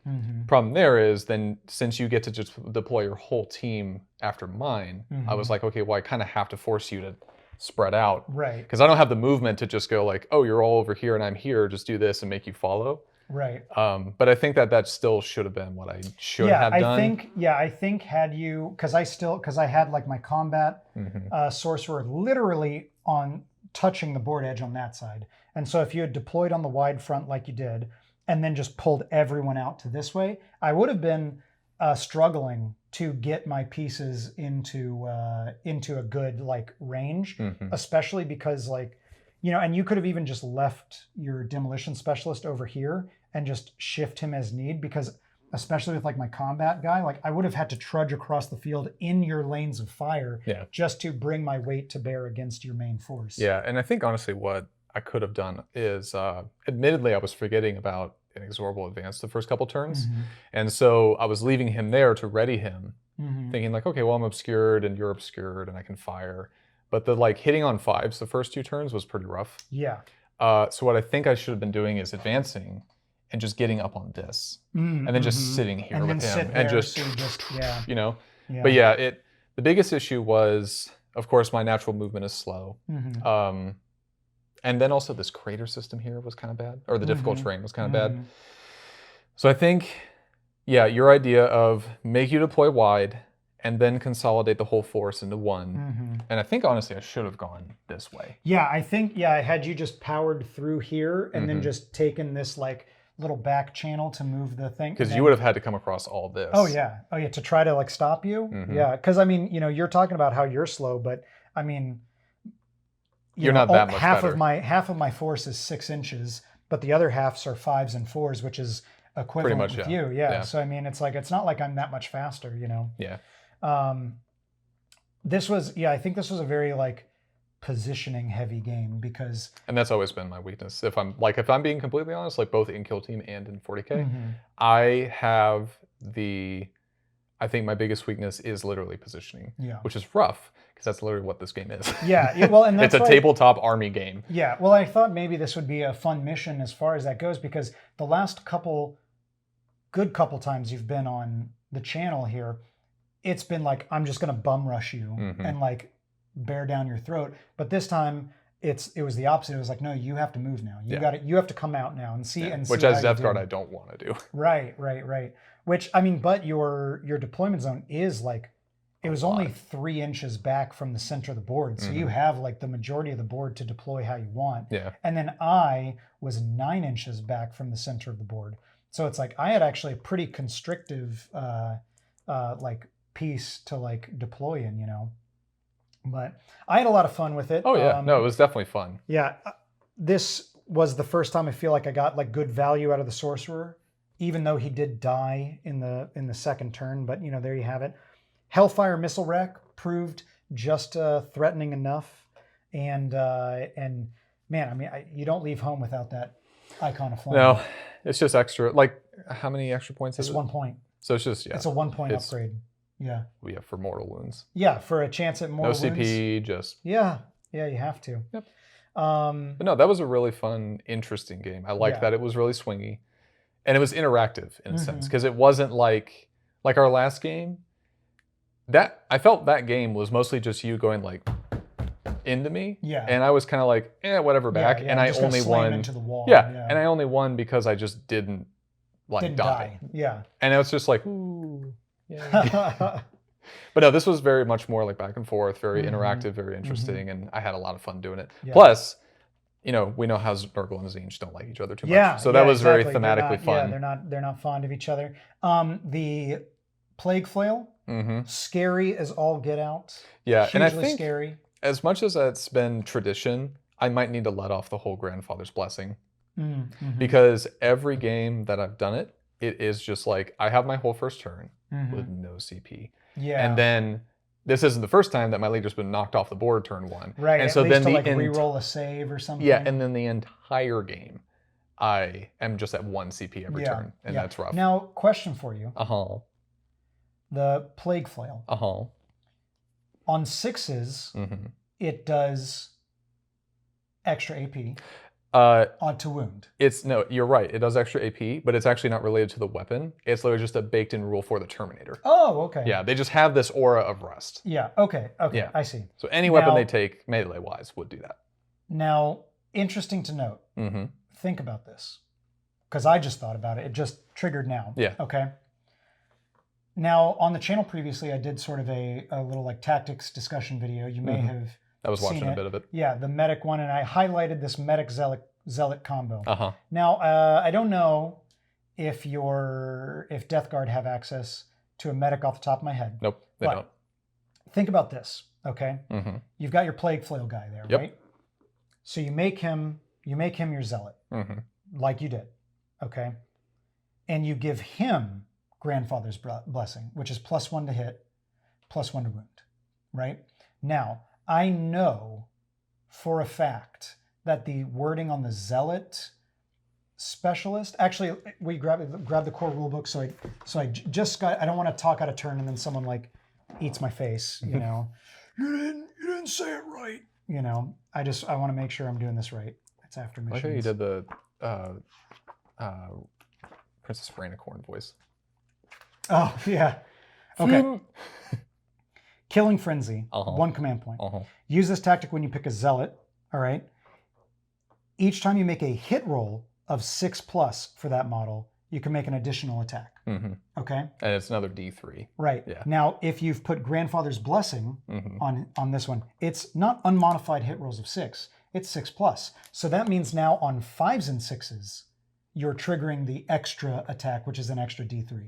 Problem there is then since you get to just deploy your whole team after mine, I was like, okay, well I kind of have to force you to spread out. Right. Because I don't have the movement to just go like, oh, you're all over here and I'm here, just do this and make you follow. Right. But I think that still should have been what I should have done. I think had you, because I had like my combat sorcerer literally on touching the board edge on that side. And so if you had deployed on the wide front like you did, and then just pulled everyone out to this way, I would have been struggling to get my pieces into a good like range, especially because like, and you could have even just left your demolition specialist over here and just shift him as need, because especially with like my combat guy, like I would have had to trudge across the field in your lanes of fire just to bring my weight to bear against your main force. Yeah, and I think honestly what I could have done is, admittedly I was forgetting about Inexorable Advance the first couple turns, and so I was leaving him there to ready him, thinking like, okay, well I'm obscured and you're obscured and I can fire. But the like hitting on 5s the first 2 turns was pretty rough. Yeah. So what I think I should have been doing is advancing and just getting up on this, and then just sitting here with him and just But yeah, the biggest issue was, of course, my natural movement is slow, and then also this crater system here was kind of bad, or the difficult terrain was kind of bad. So I think, your idea of make you deploy wide and then consolidate the whole force into one. And I think, honestly, I should have gone this way. Yeah, I think, I had you just powered through here and then just taken this, like, little back channel to move the thing. Because you would have had to come across all this. Oh, yeah, to try to, like, stop you? Yeah, because, I mean, you're talking about how you're slow, but, I mean... You're not that much better. Half of my force is 6 inches, but the other halves are 5s and 4s, which is equivalent pretty much, with you. Yeah, so, I mean, it's like, it's not like I'm that much faster, Yeah. This was, I think this was a very like positioning heavy game because, and that's always been my weakness. If I'm being completely honest, like both in Kill Team and in 40K, I think my biggest weakness is literally positioning, which is rough because that's literally what this game is. Well, and that's it's a tabletop army game. Yeah, well, I thought maybe this would be a fun mission as far as that goes, because the last couple times you've been on the channel here, it's been like, I'm just going to bum rush you and like bear down your throat. But this time it was the opposite. It was like, no, you have to move now. You have to come out now and see and see. Which as Death Guard I don't want to do. Right. Which I mean, but your deployment zone is like it was only 3 inches back from the center of the board. So you have like the majority of the board to deploy how you want. Yeah. And then I was 9 inches back from the center of the board. So it's like I had actually a pretty constrictive like piece to like deploy in, But I had a lot of fun with it. Oh yeah, no, it was definitely fun. Yeah, this was the first time I feel like I got like good value out of the Sorcerer, even though he did die in the second turn. But there you have it. Hellfyre missile rack proved just threatening enough, and man, I mean, you don't leave home without that icon of flame. No, it's just extra. Like, how many extra points is it? It's 1 point. So it's just It's a 1 point upgrade. Yeah. Yeah, for mortal wounds. Yeah, for a chance at mortal wounds. No CP, just. Yeah, you have to. Yep. But no, that was a really fun, interesting game. I liked that it was really swingy, and it was interactive in a sense because it wasn't like our last game. That I felt that game was mostly just you going like into me, and I was kind of like, whatever, back, and I only won into the wall. And I only won because I just didn't die. Yeah, and it was just like, ooh. Yeah. But no, this was very much more like back and forth, very interactive, very interesting, and I had a lot of fun doing it. Yeah. Plus, we know how Nurgle and Tzaangor don't like each other too much. So that was very thematically fun. Yeah, they're not fond of each other. The Plague Flail, scary as all get out. Yeah, hugely and I think scary. As much as that's been tradition, I might need to let off the whole Grandfather's Blessing. Because every game that I've done it is just like, I have my whole first turn with no CP. Yeah. And then this isn't the first time that my leader's been knocked off the board turn 1. Right. And at so least then to like re-roll a save or something. Yeah, and then the entire game, I am just at 1 CP every turn, and that's rough. Now, question for you. The Plague Flail. On 6s, it does extra AP. To wound. No, you're right. It does extra AP, but it's actually not related to the weapon. It's literally just a baked-in rule for the Terminator. Oh, okay. Yeah, they just have this aura of rust. Yeah. Okay. Yeah. I see. So any weapon they take melee-wise would do that. Now, interesting to note. Think about this, because I just thought about it. It just triggered now. Yeah. Okay. Now, on the channel previously, I did sort of a little like tactics discussion video. You may have. I was watching a bit of it. Yeah, the medic one, and I highlighted this medic zealot combo. Uh-huh. Now, I don't know if Death Guard have access to a medic off the top of my head. Nope, they don't. Think about this, okay? Mm-hmm. You've got your Plague Flail guy there, yep. right? So you make him your zealot, mm-hmm. like you did, okay? And you give him Grandfather's Blessing, which is +1 to hit, +1 to wound, right? Now, I know for a fact that the wording on the Zealot Specialist, actually, we grab the core rulebook, so I just got, I don't want to talk out of turn and then someone like eats my face, you know. You didn't say it right. You know, I want to make sure I'm doing this right. It's after missions. I think you did the Princess Rainicorn voice. Oh, yeah. Okay. Killing Frenzy, 1 command point. Use this tactic when you pick a Zealot, all right? Each time you make a hit roll of 6+ for that model, you can make an additional attack, okay? And it's another D3. Right. Yeah. Now, if you've put Grandfather's Blessing on this one, it's not unmodified hit rolls of 6, it's 6+. So that means now on 5s and 6s, you're triggering the extra attack, which is an extra D3.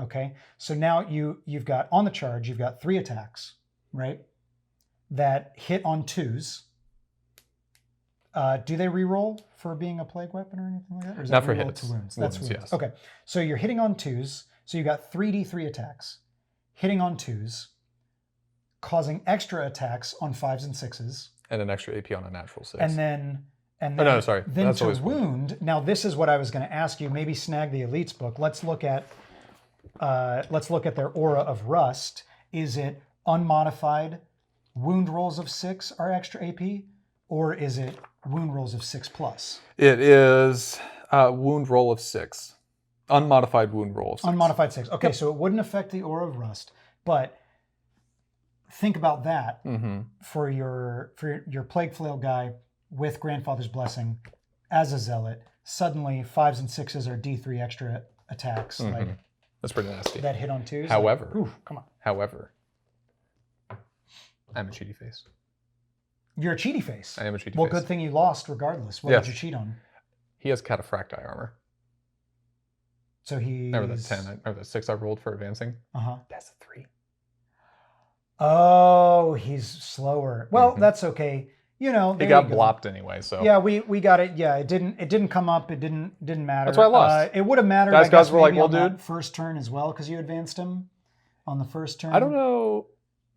Okay, so now you've got on the charge, you've got 3 attacks, right? That hit on 2s. Do they reroll for being a plague weapon or anything like that? Or is not that for hits. To wounds? That's wounds. Yes. Okay, so you're hitting on 2s. So you got 3D3 attacks, hitting on 2s, causing extra attacks on 5s and 6s, and an extra AP on a natural 6. And then That's to wound. Now this is what I was going to ask you. Maybe snag the Elites book. Let's look at their aura of rust. Is it unmodified wound rolls of 6 are extra AP, or is it wound rolls of 6+? It is wound roll of 6, unmodified wound roll of 6. Unmodified 6. Okay, so it wouldn't affect the aura of rust, but think about that for your Plague Flail guy. with Grandfather's Blessing as a Zealot, suddenly 5s and 6s are D3 extra attacks. Like that's pretty nasty. that hit on 2s. However, like, oof, come on. However, I'm a cheaty face. You're a cheaty face. I am a cheaty Well, face. good thing you lost regardless. What Yeah. did you cheat on? He has cataphracti armor. So he. Remember the 10 or the 6 I rolled for advancing? Uh-huh. That's a 3. Oh, he's slower. Well, that's okay. You know, He got blopped anyway, so yeah, we got it. Yeah, it didn't come up. It didn't matter. That's why I lost. It would have mattered. Guys I guess, were like, maybe well, on that dude. first turn as well because you advanced him on the first turn. I don't know.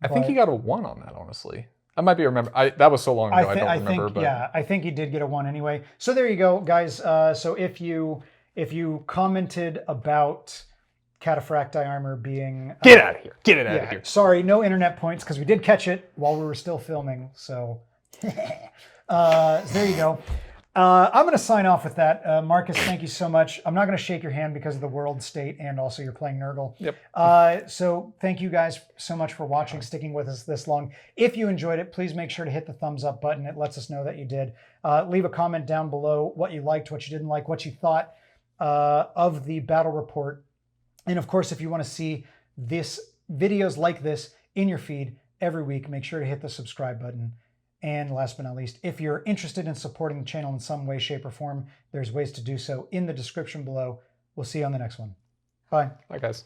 I think But- he got a 1 on that, honestly. I might be remember. That was so long ago. I don't remember. But yeah, I think he did get a 1 anyway. So there you go, guys. So if you commented about cataphracti armor being get out of here. Get it out yeah, of here. sorry, no internet points because we did catch it while we were still filming. So there you go. I'm going to sign off with that. Marcus, thank you so much. I'm not going to shake your hand because of the world state and also you're playing Nurgle. Yep. So thank you guys so much for watching, sticking with us this long. If you enjoyed it, please make sure to hit the thumbs up button. It lets us know that you did. Leave a comment down below what you liked, what you didn't like, what you thought of the battle report. And of course, if you want to see videos like this in your feed every week, make sure to hit the subscribe button. And last but not least, if you're interested in supporting the channel in some way, shape, or form, there's ways to do so in the description below. We'll see you on the next one. Bye. Bye, guys.